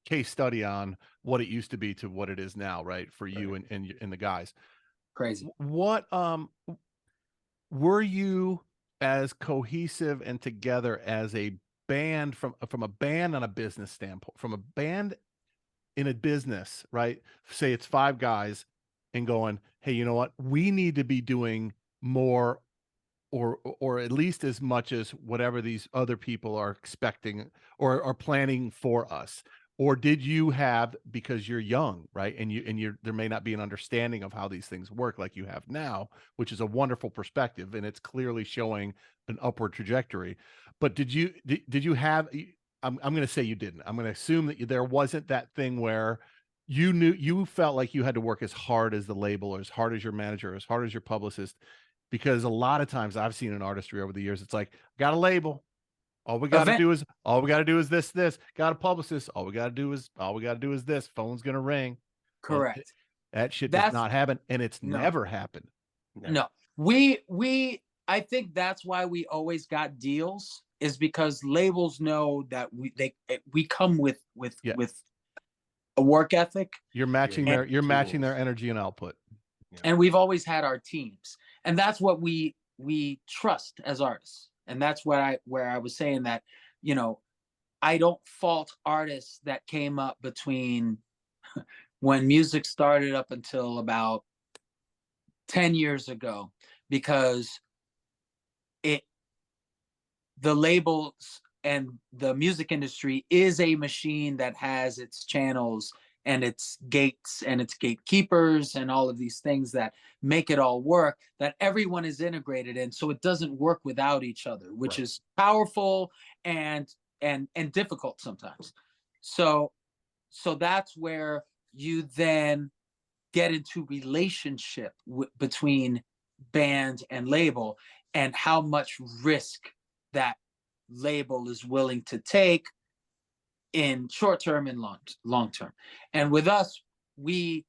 case study on what it used to be to what it is now, right? For you and the guys. Crazy. What were you as cohesive and together as a band from a band on a business standpoint, from a band in a business, right? Say it's 5 guys and going, hey, you know what? We need to be doing more or at least as much as whatever these other people are expecting or are planning for us. Or did you have, because you're young, right? And there may not be an understanding of how these things work like you have now, which is a wonderful perspective, and it's clearly showing an upward trajectory. But did you have, I'm going to say you didn't. I'm going to assume that there wasn't that thing where you felt like you had to work as hard as the label or as hard as your manager, or as hard as your publicist, because a lot of times I've seen in artistry over the years, it's like, got a label. All we got to do is this. Got a publicist. All we got to do is this. Phone's gonna ring. Correct. That shit does not happen, and it's never happened. No, I think that's why we always got deals, is because labels know that we come with a work ethic. You're matching their energy and output. And we've always had our teams, and that's what we trust as artists. And that's where I was saying that, I don't fault artists that came up between when music started up until about 10 years ago, because the labels and the music industry is a machine that has its channels and its gates and its gatekeepers and all of these things that make it all work, that everyone is integrated in. So it doesn't work without each other, which is powerful and difficult sometimes. So that's where you then get into relationship between band and label, and how much risk that label is willing to take in short term and long term. And with us, we're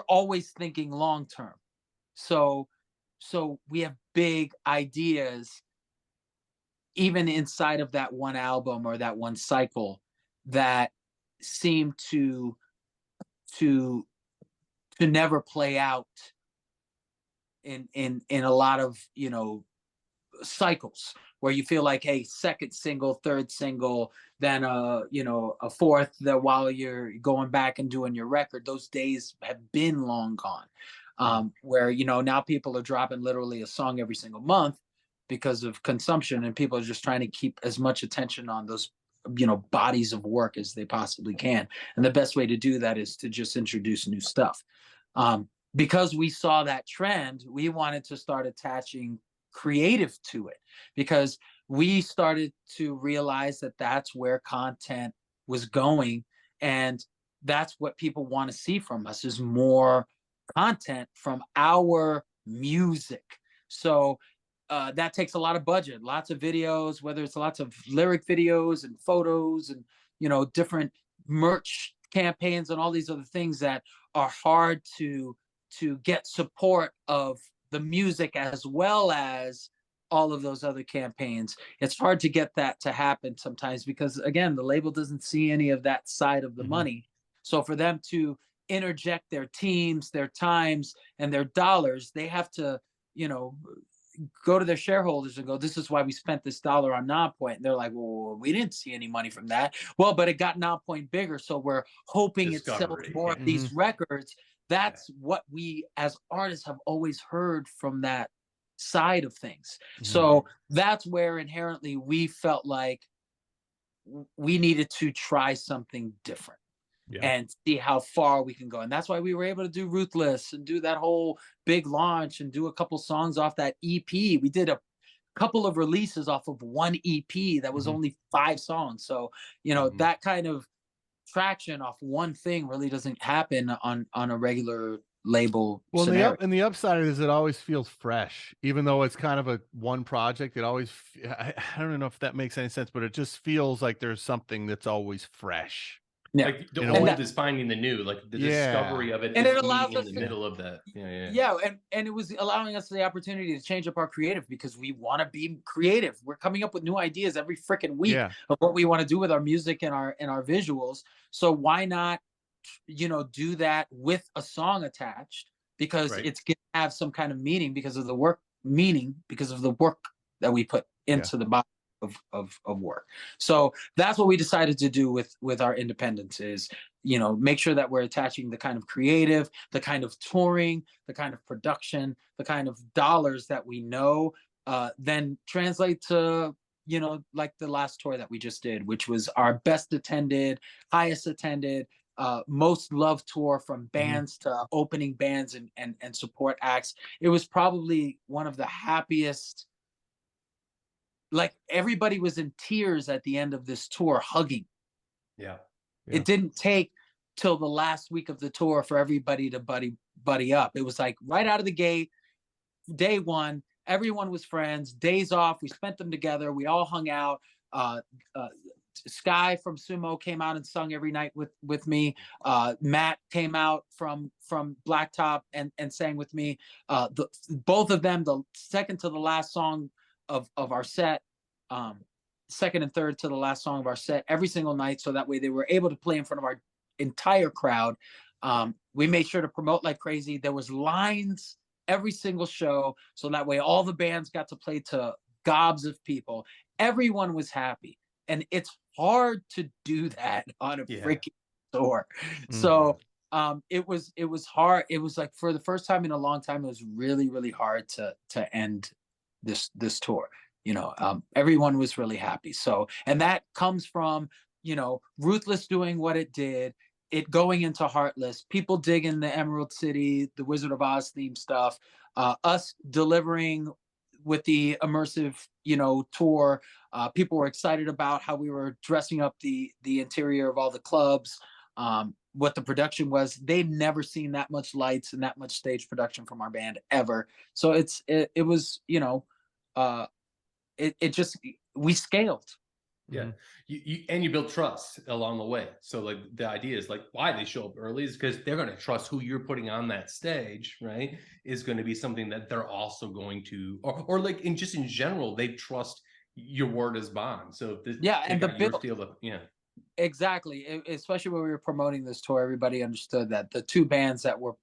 always thinking long term. So we have big ideas, even inside of that one album or that one cycle, that seem to never play out in a lot of cycles where you feel like, hey, second single, third single, then a fourth, that while you're going back and doing your record. Those days have been long gone. Where now people are dropping literally a song every single month because of consumption, and people are just trying to keep as much attention on those bodies of work as they possibly can. And the best way to do that is to just introduce new stuff. Because we saw that trend, we wanted to start attaching creative to it, because we started to realize that that's where content was going, and that's what people want to see from us, is more content from our music. So that takes a lot of budget, lots of videos, whether it's lots of lyric videos and photos and different merch campaigns and all these other things that are hard to get support of the music, as well as all of those other campaigns. It's hard to get that to happen sometimes, because again, the label doesn't see any of that side of the money. So for them to interject their teams, their times, and their dollars, they have to go to their shareholders and go, this is why we spent this dollar on Nonpoint. And they're like, well, we didn't see any money from that. Well, but it got Nonpoint bigger, so we're hoping it sells more of these records. That's what we as artists have always heard from that side of things. So that's where inherently we felt like we needed to try something different. And see how far we can go. And that's why we were able to do Ruthless and do that whole big launch and do a couple songs off that EP. We did a couple of releases off of one EP that was only 5 songs. So, that kind of traction off one thing really doesn't happen on a regular label. Well, and the upside is it always feels fresh, even though it's kind of a one project. It always, I don't know if that makes any sense, but it just feels like there's something that's always fresh. Yeah. Like the old is finding the new, like the discovery of it, and is it allows us in the middle of that. And it was allowing us the opportunity to change up our creative, because we want to be creative. We're coming up with new ideas every freaking week of what we want to do with our music and our visuals. So why not do that with a song attached, because it's gonna have some kind of meaning because of the work that we put into the body of work. So that's what we decided to do with our independence, is make sure that we're attaching the kind of creative, the kind of touring, the kind of production, the kind of dollars that we know, then translate to like the last tour that we just did, which was our best attended, highest attended, most loved tour, from bands to opening bands and support acts. It was probably one of the happiest. Like, everybody was in tears at the end of this tour, hugging. It didn't take till the last week of the tour for everybody to buddy up. It was like right out of the gate, day one, everyone was friends. Days off, we spent them together. We all hung out. Sky from Sumo came out and sung every night with me. Matt came out from Blacktop and sang with me. Both of them, the second to the last song of our set, second and third to the last song of our set, every single night, so that way they were able to play in front of our entire crowd. We made sure to promote like crazy. There was lines every single show, so that way all the bands got to play to gobs of people. Everyone was happy, and it's hard to do that on a freaking tour. So it was hard. It was like, for the first time in a long time, it was really, really hard to end this tour. Everyone was really happy. So, and that comes from Ruthless doing what it did, it going into Heartless, people digging the Emerald City, the Wizard of Oz theme stuff, us delivering with the immersive tour. People were excited about how we were dressing up the interior of all the clubs, what the production was. They'd never seen that much lights and that much stage production from our band ever. So it was we scaled. You build trust along the way. So like the idea is, like, why they show up early is because they're going to trust who you're putting on that stage, right? Is going to be something that they're also going to, or like in general, they trust your word as bond. So and the your feel exactly, especially when we were promoting this tour, everybody understood that the two bands that were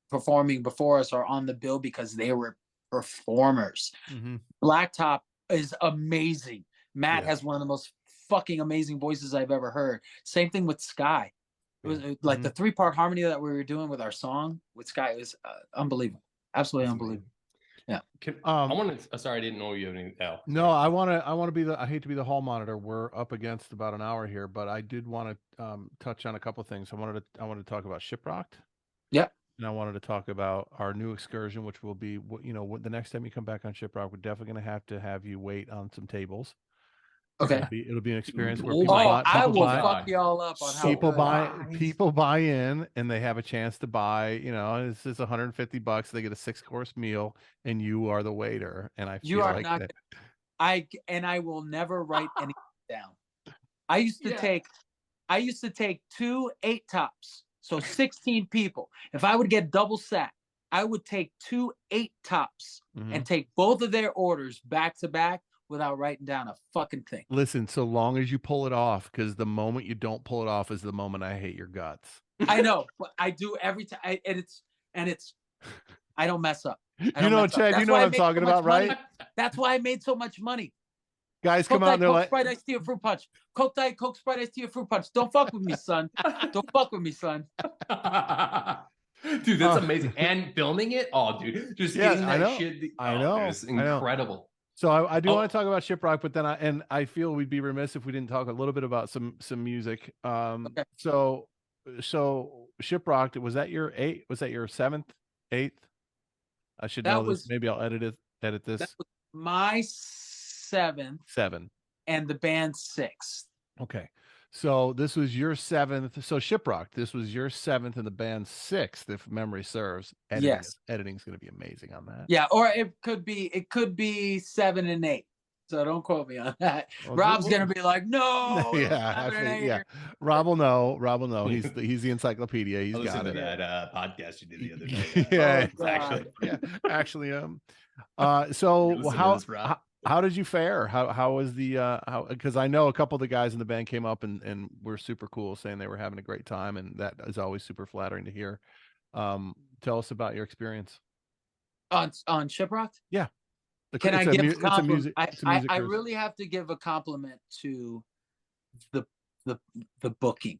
performing before us are on the bill because they were performers. Mhm. Blacktop is amazing. Matt Yeah. has one of the most fucking amazing voices I've ever heard. Same thing with Sky. It was like the 3-part harmony that we were doing with our song with Sky. It was unbelievable. Absolutely That's unbelievable. Yeah. I want to. Sorry, I didn't know you have any. Oh, No, I want to be I hate to be the hall monitor. We're up against about an hour here, but I did want to touch on a couple of things. I wanted to talk about Shiprocked. Yeah. And I wanted to talk about our new excursion, which will be, the next time you come back on Shiprock, we're definitely going to have you wait on some tables. Okay. It'll be an experience where Oh people my buy, I people will buy, fuck y'all up on how people good. buy, people buy in, and they have a chance to buy. This is $150. They get a 6-course meal, and you are the waiter. And I You feel are like not. that. I will never write anything down. I used to take 2 8-tops, so 16 people. If I would get double sat, I would take 2 8-tops and take both of their orders back to back without writing down a fucking thing. Listen, so long as you pull it off, because the moment you don't pull it off is the moment I hate your guts. I know, but I do every time, and it's I don't mess up. Chad, you know what I'm talking about, right? That's why I made so much money. Guys Coke come out and they're Coke like, Sprite iced tea or fruit punch. Coke Diet Coke Sprite iced tea or fruit punch. Don't fuck with me, son. Don't fuck with me, son. Dude, that's amazing. And filming it, dude, just getting that shit. I know, it's incredible. So I do want to talk about Shiprock, but then I feel we'd be remiss if we didn't talk a little bit about some music. Okay. So Shiprock, was that your 8th? Was that your 7th, 8th? I should know this. Maybe I'll edit this. That was my 7th. 7. And the band's 6th. Okay. So this was your 7th. So Shiprock, this was your 7th and the band's 6th, if memory serves. Yes. Editing's going to be amazing on that. Yeah, or it could be 7 and 8. So don't quote me on that. Well, Rob's gonna be like, no. Yeah. Rob will know. He's the encyclopedia. He's got it. That podcast you did the other day. Actually. So how did you fare? How was the because I know a couple of the guys in the band came up and were super cool, saying they were having a great time, and that is always super flattering to hear. Tell us about your experience on Shiprock. Yeah. Can I give a compliment? I really have to give a compliment to the booking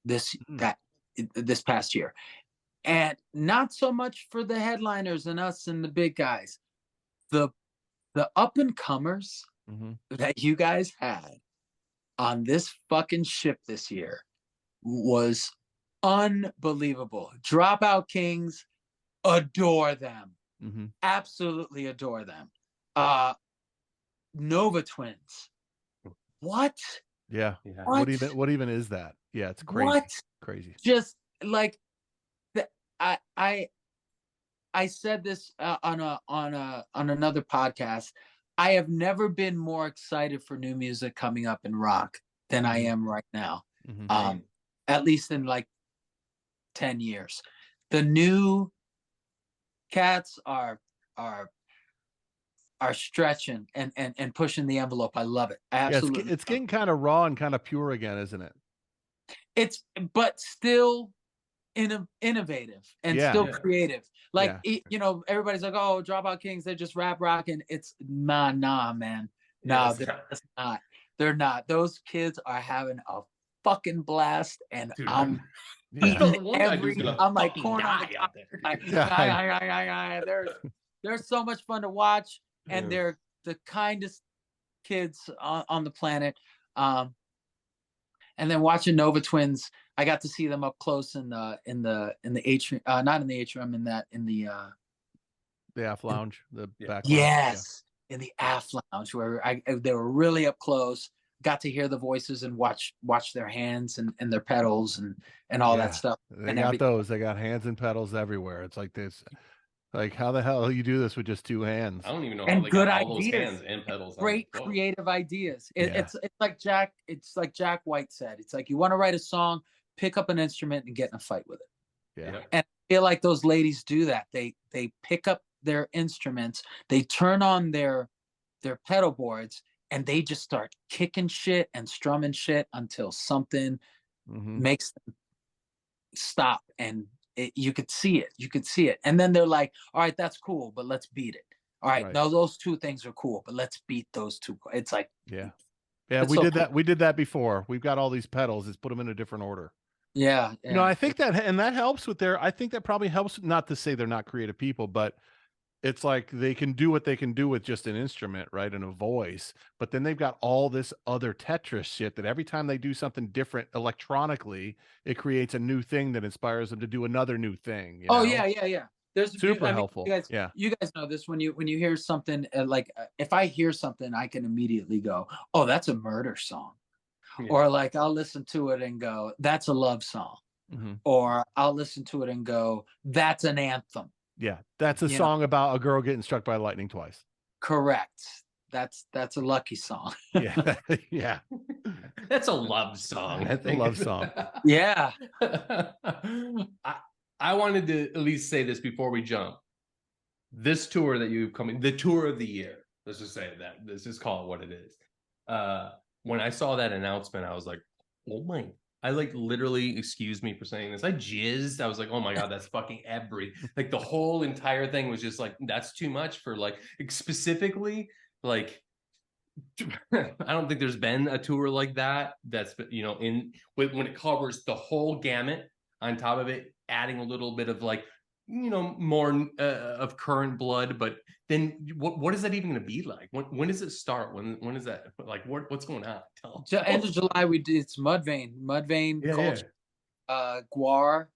this past year, and not so much for the headliners and us and the big guys. The up and comers that you guys had on this fucking ship this year was unbelievable. Dropout Kings, adore them. Absolutely adore them. Nova Twins. What? Yeah. What even is that? Yeah, it's crazy. What? Crazy. Just like I said this on another podcast. I have never been more excited for new music coming up in rock than I am right now. At least in like 10 years. The new cats are stretching and pushing the envelope. I love it. Absolutely. It's getting kind of raw and kind of pure again, isn't it? But still innovative and still creative. Like, everybody's like, oh, Dropout Kings, they're just rap rocking. It's nah, man. No, they're not. Those kids are having a fucking blast, and dude, I'm like corn on the they're so much fun to watch, and they're the kindest kids on the planet. And then watching Nova Twins, I got to see them up close in the atrium, not in the atrium, in the AF lounge, the back. Yes, in the AF lounge where they were really up close. Got to hear the voices and watch their hands and their pedals and all that stuff. They got those. They got hands and pedals everywhere. It's like this. Like, how the hell you do this with just 2 hands? I don't even know how they got all those hands and pedals. Great creative ideas. It's like Jack White said. It's like, you want to write a song, pick up an instrument and get in a fight with it. Yeah. And I feel like those ladies do that. They pick up their instruments, they turn on their pedal boards, and they just start kicking shit and strumming shit until something makes them stop, and you could see it. And then they're like, all right, that's cool, but let's beat it. All right, Right. no, those two things are cool, but let's beat those two. It's like, Yeah. Yeah, it's we so did cool. that. We did that before. We've got all these pedals. Let's put them in a different order. Yeah, You know, yeah. I think that, and that helps with I think that probably helps, not to say they're not creative people, but it's like they can do what they can do with just an instrument, right? And a voice, but then they've got all this other Tetris shit that every time they do something different electronically, it creates a new thing that inspires them to do another new thing, you Oh know? yeah, yeah, yeah. There's, Super I mean, helpful. Yeah. you guys know this when you hear something like if I hear something, I can immediately go, oh, that's a murder song, Yeah. or like I'll listen to it and go, that's a love song, Mhm. or I'll listen to it and go, that's an anthem. Yeah. That's a You know, song about a girl getting struck by lightning twice. correct. That's a lucky song. Yeah. Yeah. That's a love song, I A think. love song. Yeah. I wanted to at least say this before we jump. This tour that you've come in, the tour of the year, let's just say that. Let's just call it what it is. When I saw that announcement, I was like, oh my, I like literally, excuse me for saying this, I jizzed. I was like, oh my God, that's fucking everything. Like the whole entire thing was just like, that's too much for like, specifically, like, I don't think there's been a tour like that that's, you know, when it covers the whole gamut, on top of it adding a little bit of like, you know, more of current blood. But then what is that even going to be like? When does it start? When is that, like, what's going on? End of July we did, it's Mudvayne, Yeah, Culture, Guar,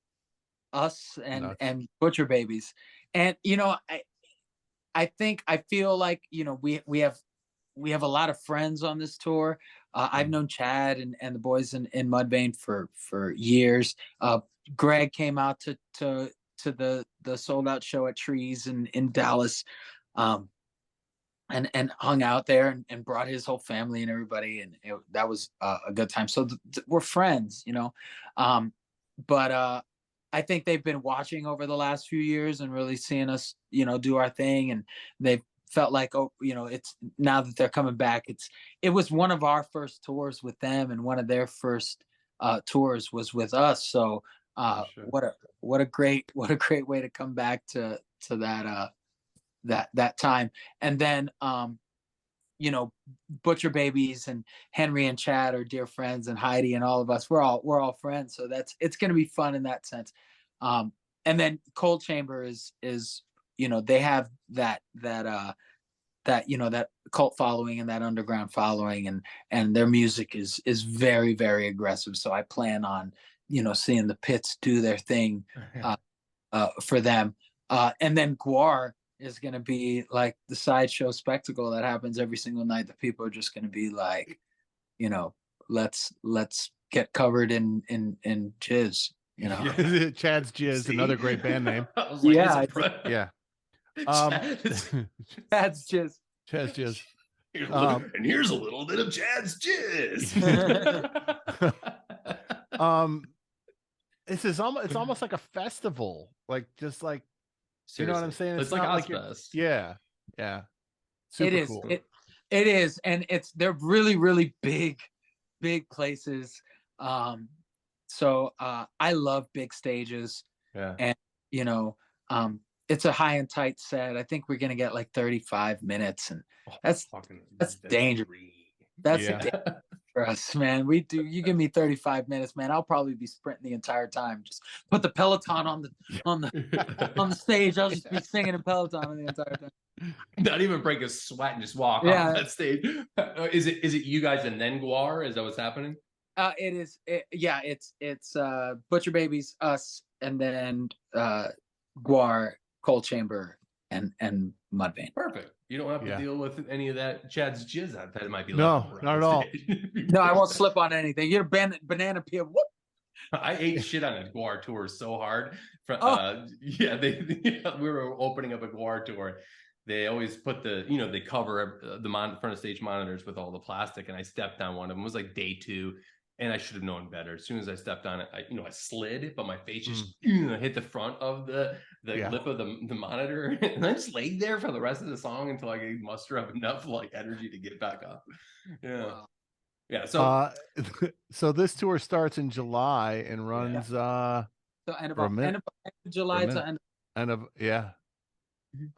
us, Nuts. and Butcher Babies. And you know, I feel like, you know, we have a lot of friends on this tour. I've known Chad and the boys in Mudvayne for years. Greg came out to the sold out show at Trees in Dallas, and hung out there and brought his whole family and everybody, and that was a good time. So we're friends, you know. But I think they've been watching over the last few years and really seeing us, you know, do our thing, and they've felt like, oh, you know, it's now that they're coming back, it was one of our first tours with them, and one of their first tours was with us. So sure. what a great way to come back to that time. And then you know, Butcher Babies and Henry and Chad are dear friends, and Heidi and all of us, we're all friends. So it's going to be fun in that sense. And then Cold Chamber is, you know, they have that you know, that cult following and that underground following, and their music is very, very aggressive. So I plan on, you know, seeing the Pits do their thing for them. And then Guar is going to be like the sideshow spectacle that happens every single night. The people are just going to be like, you know, let's get covered in jizz, you know. Yeah. Chad's Jizz, See? another great band name. I was like, Yeah, Yeah. Chad's jizz. Chad's Jizz. And here's a little bit of Chad's jizz. It's almost like a festival, like just like, you know what I'm saying? It's like not Ozfest. Yeah. Super It is. cool. It is, and they're really, really big places. So I love big stages. Yeah. And you know, it's a high and tight set. I think we're gonna get like 35 minutes, and that's dangerous. That's for us, man. You give me 35 minutes, man, I'll probably be sprinting the entire time. Just put the Peloton on the stage. I'll just be singing a Peloton the entire time. Not even break a sweat and just walk off that stage. Is it you guys and then Guar? Is that what's happening? It is. It's Butcher Babies, us, and then Guar, Cold Chamber, and Mudvayne. Perfect. You don't have to deal with any of that Chad's jizz. That might be no, not at all. No, I won't slip on anything. You're a banana peel. Whoop. I ate shit on a Guar tour so hard. We were opening up a Guar tour. They always put they cover the front of stage monitors with all the plastic, and I stepped on one of them. It was like day 2, and I should have known better. As soon as I stepped on it, I slid, but my face just hit the front of the lip of the monitor, and I just laid there for the rest of the song until I could muster up enough like energy to get back up. Yeah. Wow. Yeah. So so this tour starts in July and runs so end of July to end.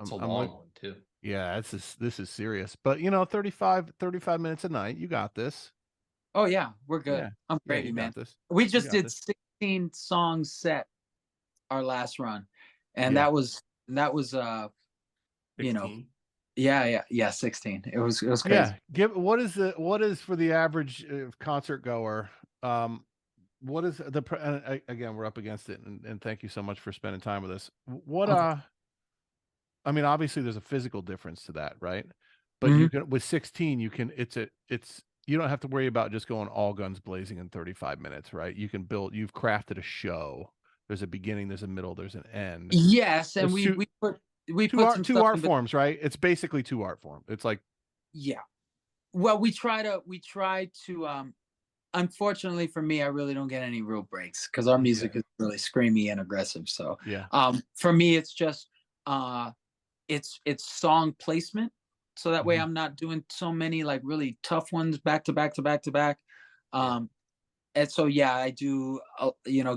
It's a long one too. Yeah, this is serious. But 35 minutes a night. You got this. Oh yeah, we're good. Yeah. I'm Yeah, you gravy, man. got this. We You just got did this. 16 songs set our last run, and Yeah. that was you know, 16. yeah, 16. It was crazy. Yeah. What is for the average concert goer? What is again, we're up against it, and thank you so much for spending time with us. What Okay. I mean, obviously there's a physical difference to that, right? But Mhm. you can with 16, you can it's you don't have to worry about just going all guns blazing in 35 minutes, right? You've crafted a show. There's a beginning, there's a middle, there's an end. Yes, and There's we put some two stuff art in, but forms, right? It's basically two art form. It's like yeah. Well, we try to unfortunately for me, I really don't get any real breaks because our Okay. music is really screamy and aggressive. So yeah. for me it's just it's song placement. So that way Mhm. I'm not doing so many like really tough ones back to back to back to back. Yeah. And so yeah, I do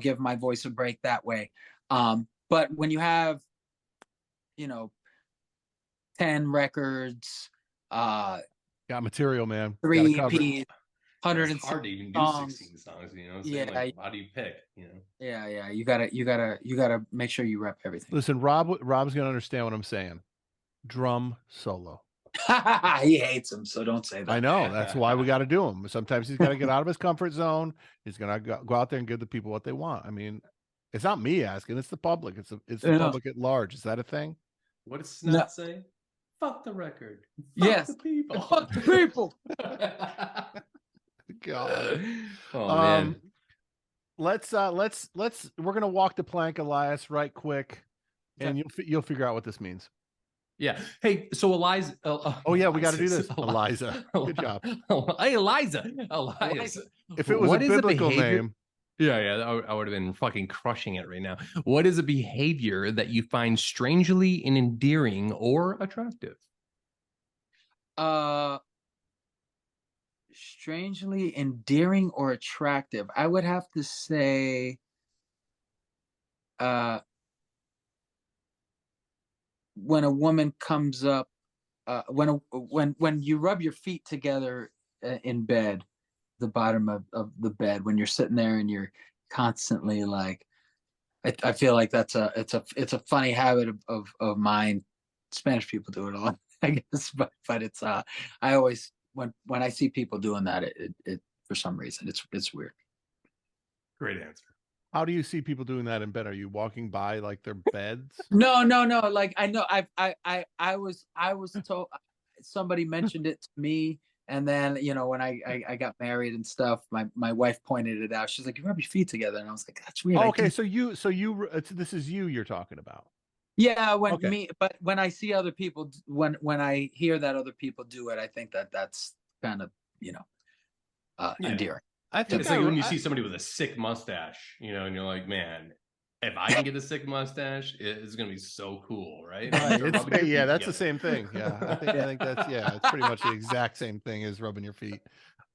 give my voice a break that way. But when you have, you know, 10 records, uh Got material, man. Got to three cover it. EPs, Yeah, it's 106 hard to even do songs. 16 songs, you know what I'm saying? Yeah, Like, how do you pick, yeah. You gotta make sure you rep everything. Listen, Rob's gonna understand what I'm saying. Drum solo. He hates him, so don't say I that. know. That's why we got to do them. Sometimes he's got to get out of his comfort zone. He's gonna go out there and give the people what they want. I mean, it's not me asking; it's the public. It's the Yeah. public at large. Is that a thing? What does No. Snot say? Fuck the record. Fuck Yes. the people. Fuck the people. God. Oh man. Let's we're gonna walk the plank, Elias, right quick, and you'll figure out what this means. Yeah. Hey, so Eliza. Oh yeah, we got to do this, Eliza. Eliza. Good job. Hey, Elias. If it was What a is biblical behavior? name, Yeah, I would have been fucking crushing it right now. What is a behavior that you find strangely endearing or attractive? Uh, strangely endearing or attractive. I would have to say, uh, when a woman comes up, when you rub your feet together in bed, the bottom of the bed, when you're sitting there and you're constantly like, I feel like it's a funny habit of mine. Spanish people do it a lot, I guess, but it's I always when I see people doing that, it for some reason it's weird. Great answer. how do you see people doing that in bed? Are you walking by like their beds? No, like I know I was told, somebody mentioned it to me, and then when I got married and stuff, my wife pointed it out. She's like, you rub your feet together, and I was like, that's weird. Oh, I okay, do. this is you're talking about. Yeah, Okay. but when I see other people, when I hear that other people do it, I think that's kind of Yeah. endearing. I think It's like when you see somebody with a sick mustache, and you're like, man, if I can get a sick mustache, it's gonna be so cool, right? Right. Start rubbing your feet That's the together. same thing. Yeah. I think that's it's pretty much the exact same thing as rubbing your feet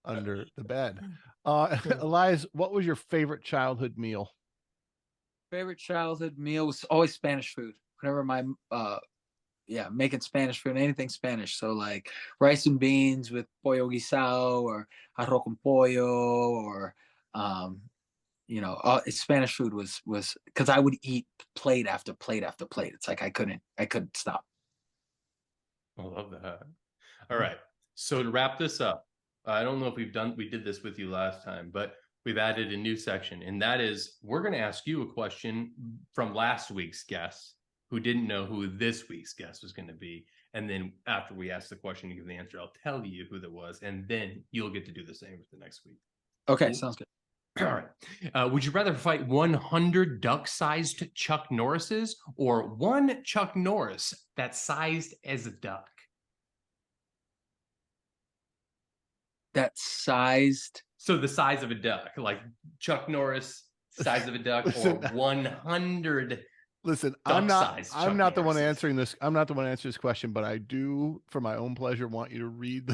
under the bed. Elias, what was your favorite childhood meal? Favorite childhood meal was always Spanish food. Whenever my making Spanish food, anything Spanish. So like rice and beans with pollo guisado or arroz con pollo, or Spanish food was because I would eat plate after plate after plate. It's like I couldn't stop. I love that. All right. So to wrap this up, I don't know if we did this with you last time, but we've added a new section, and that is we're going to ask you a question from last week's guest who didn't know who this week's guest was going to be. And then after we ask the question, you give the answer, I'll tell you who that was, and then you'll get to do the same with the next week. Okay, cool? Sounds good. All right. Would you rather fight 100 duck-sized Chuck Norrises or one Chuck Norris that's sized as a duck? That sized. So the size of a duck, like Chuck Norris, size of a duck, or 100. Listen, I'm not the one Norrises. answering this. I'm not the one answering this question, but I do, for my own pleasure, want you to read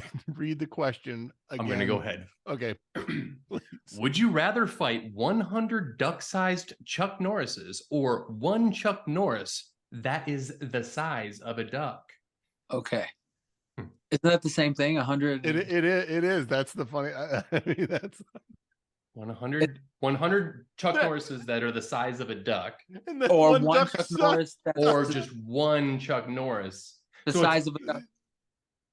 the question again. I'm going to go ahead. Okay. Would you rather fight 100 duck-sized Chuck Norrises or one Chuck Norris that is the size of a duck? Okay. Hmm. Isn't that the same thing? 100. It is. That's the funny. I mean, that's 100 Chuck Norrises that are the size of a duck, and then Or one duck Chuck size. Norris that's or just one Chuck Norris. the So it's- size of a duck.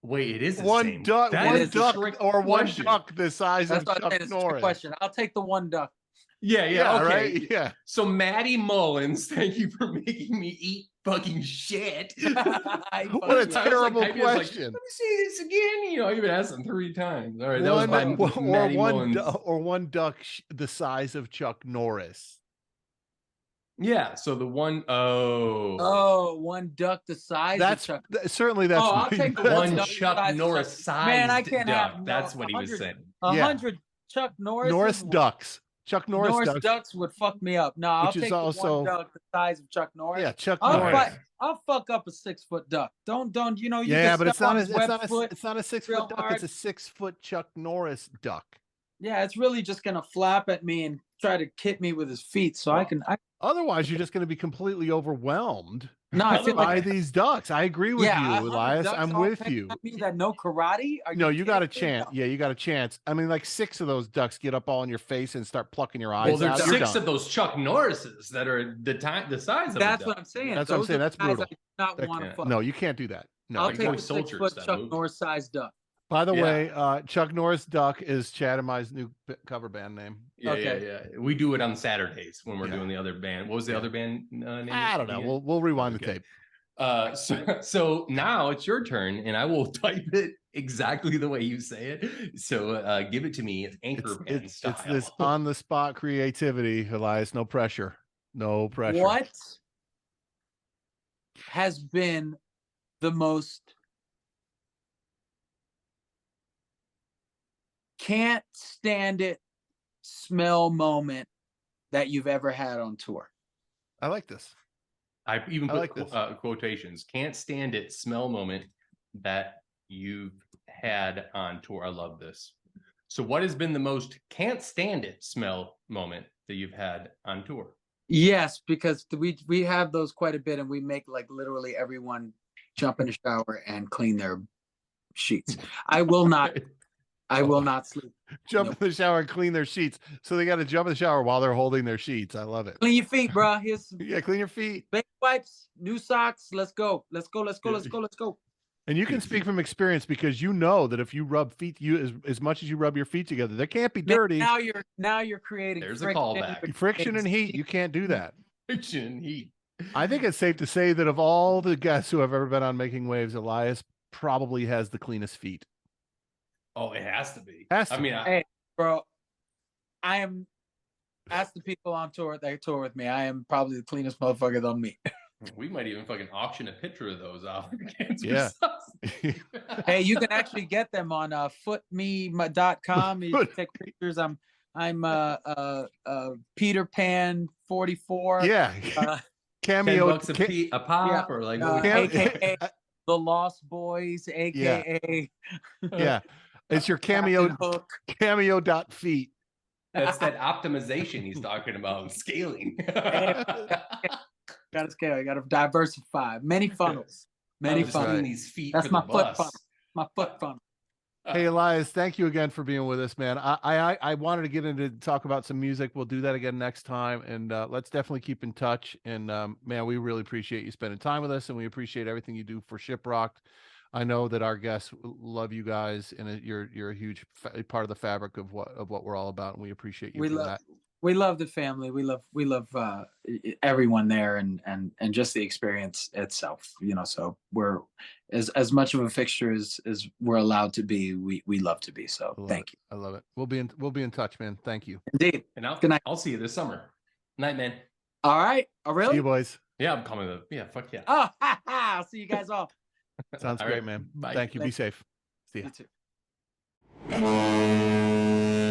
Wait, it is the one same. duck, That one is the duck, trick or one question. duck the size That's of what I'm Chuck saying. It's a trick Norris. question. I'll take the one duck. Yeah, okay. Right. Yeah. So Maddie Mullins, thank you for making me eat fucking shit. What a terrible question. Let me see this again. You know, I even asked him 3 times. All right, that One, was by Maddie Mullins. or one duck the size of Chuck Norris. Yeah, so the one Oh, one duck the size That's of Chuck. certainly that's Oh, I'll what he take the meant. one duck Chuck size of Norris Chuck. sized Man, I can't duck. have That's what he was saying. 100 Chuck Norris. Norris ducks. Chuck Norris ducks would fuck me up. No, I'll Which is take the also- one duck the size of Chuck Norris. Yeah, Chuck I'll Norris. fight. I'll fuck up a 6-foot duck. Don't you know? You Yeah, can but it's step not on a, his it's web not a, foot. it's not a 6-foot real duck. hard. It's a 6-foot Chuck Norris duck. Yeah, it's really just gonna flap at me and try to hit me with his feet, so I can. Otherwise, you're just going to be completely overwhelmed No, I feel by like these ducks. I agree with you, 100 Elias. ducks I'm all with paying you. at me that no karate. Are No, you got a kidding me? chance. Yeah, you got a chance. I mean, like 6 of those ducks get up all in your face and start plucking your eyes Well, there's out. You're 6 done. of those Chuck Norrises that are the size of That's a what duck. I'm saying. That's what I'm Those saying. are the That's guys brutal. I do not That- want to fuck. No, you can't do that. No. I'll you take Boy the can't. Soldiers, 6-foot that Chuck move. Norris sized duck. By the Yeah. way, Chuck Norris Duck is Chad and my new cover band name. Yeah, Okay. yeah. We do it on Saturdays when we're Yeah. doing the other band. What was the Yeah. other band name? I don't know. again? We'll rewind Okay. the tape. So now it's your turn, and I will type it exactly the way you say it. So give it to me. It's Anchorman style. It's this on the spot creativity, Elias. No pressure. No pressure. What has been the most can't stand it smell moment that you've ever had on tour? I like this. I even I put like this. quotations. Can't stand it. Smell moment that you've had on tour. I love this. So, what has been the most can't stand it smell moment that you've had on tour? Yes, because we have those quite a bit, and we make like literally everyone jump in the shower and clean their sheets. I will not sleep. Jump Nope. in the shower and clean their sheets. So they got to jump in the shower while they're holding their sheets. I love it. Clean your feet, bro. Here's some Yeah, clean your feet. baby wipes, new socks. Let's go. Let's go. Let's go. Let's go. Let's go. And you can speak from experience because you know that if you rub feet, as much as you rub your feet together, they can't be dirty. Now you're creating There's a friction. callback. Friction and heat, you can't do that. Friction and heat. I think it's safe to say that of all the guests who have ever been on Making Waves, Elias probably has the cleanest feet. Oh, it has to be. Has to. I mean, Hey, bro, I am. Ask the people on tour that tour with me. I am probably the cleanest motherfucker they'll meet. we might even fucking auction a picture of those off. Yeah. Hey, you can actually get them on footme.com. You can take pictures. I'm Peter Pan 44. Yeah. Cameo. $10 a pop, or like what Cam- AKA the Lost Boys, AKA Yeah. It's your Captain cameo Hook. cameo.feet. that's that optimization he's talking about, scaling. Got to scale. I got to diversify. Many funnels. Many I'm just funnels. doing these feet That's for my the foot bus. funnel. My foot funnel. Hey Elias, thank you again for being with us, man. I wanted to get into talk about some music. We'll do that again next time, and let's definitely keep in touch. And man, we really appreciate you spending time with us, and we appreciate everything you do for Shiprocked. I know that our guests love you guys, and you're a huge part of the fabric of what we're all about, and we appreciate you for that. We love the family. We love everyone there, and just the experience itself. You know, so we're as much of a fixture as we're allowed to be. We love to be. So thank you. I love it. We'll be in touch, man. Thank you. Indeed. And Good night. I'll see you this summer. Night, man. All right. Oh, really? See you boys. Yeah, I'm coming. Yeah, fuck yeah. Oh, I'll see you guys all. Sounds All great, right. man. Bye. Thank you. Be Thanks. safe. See ya. You too.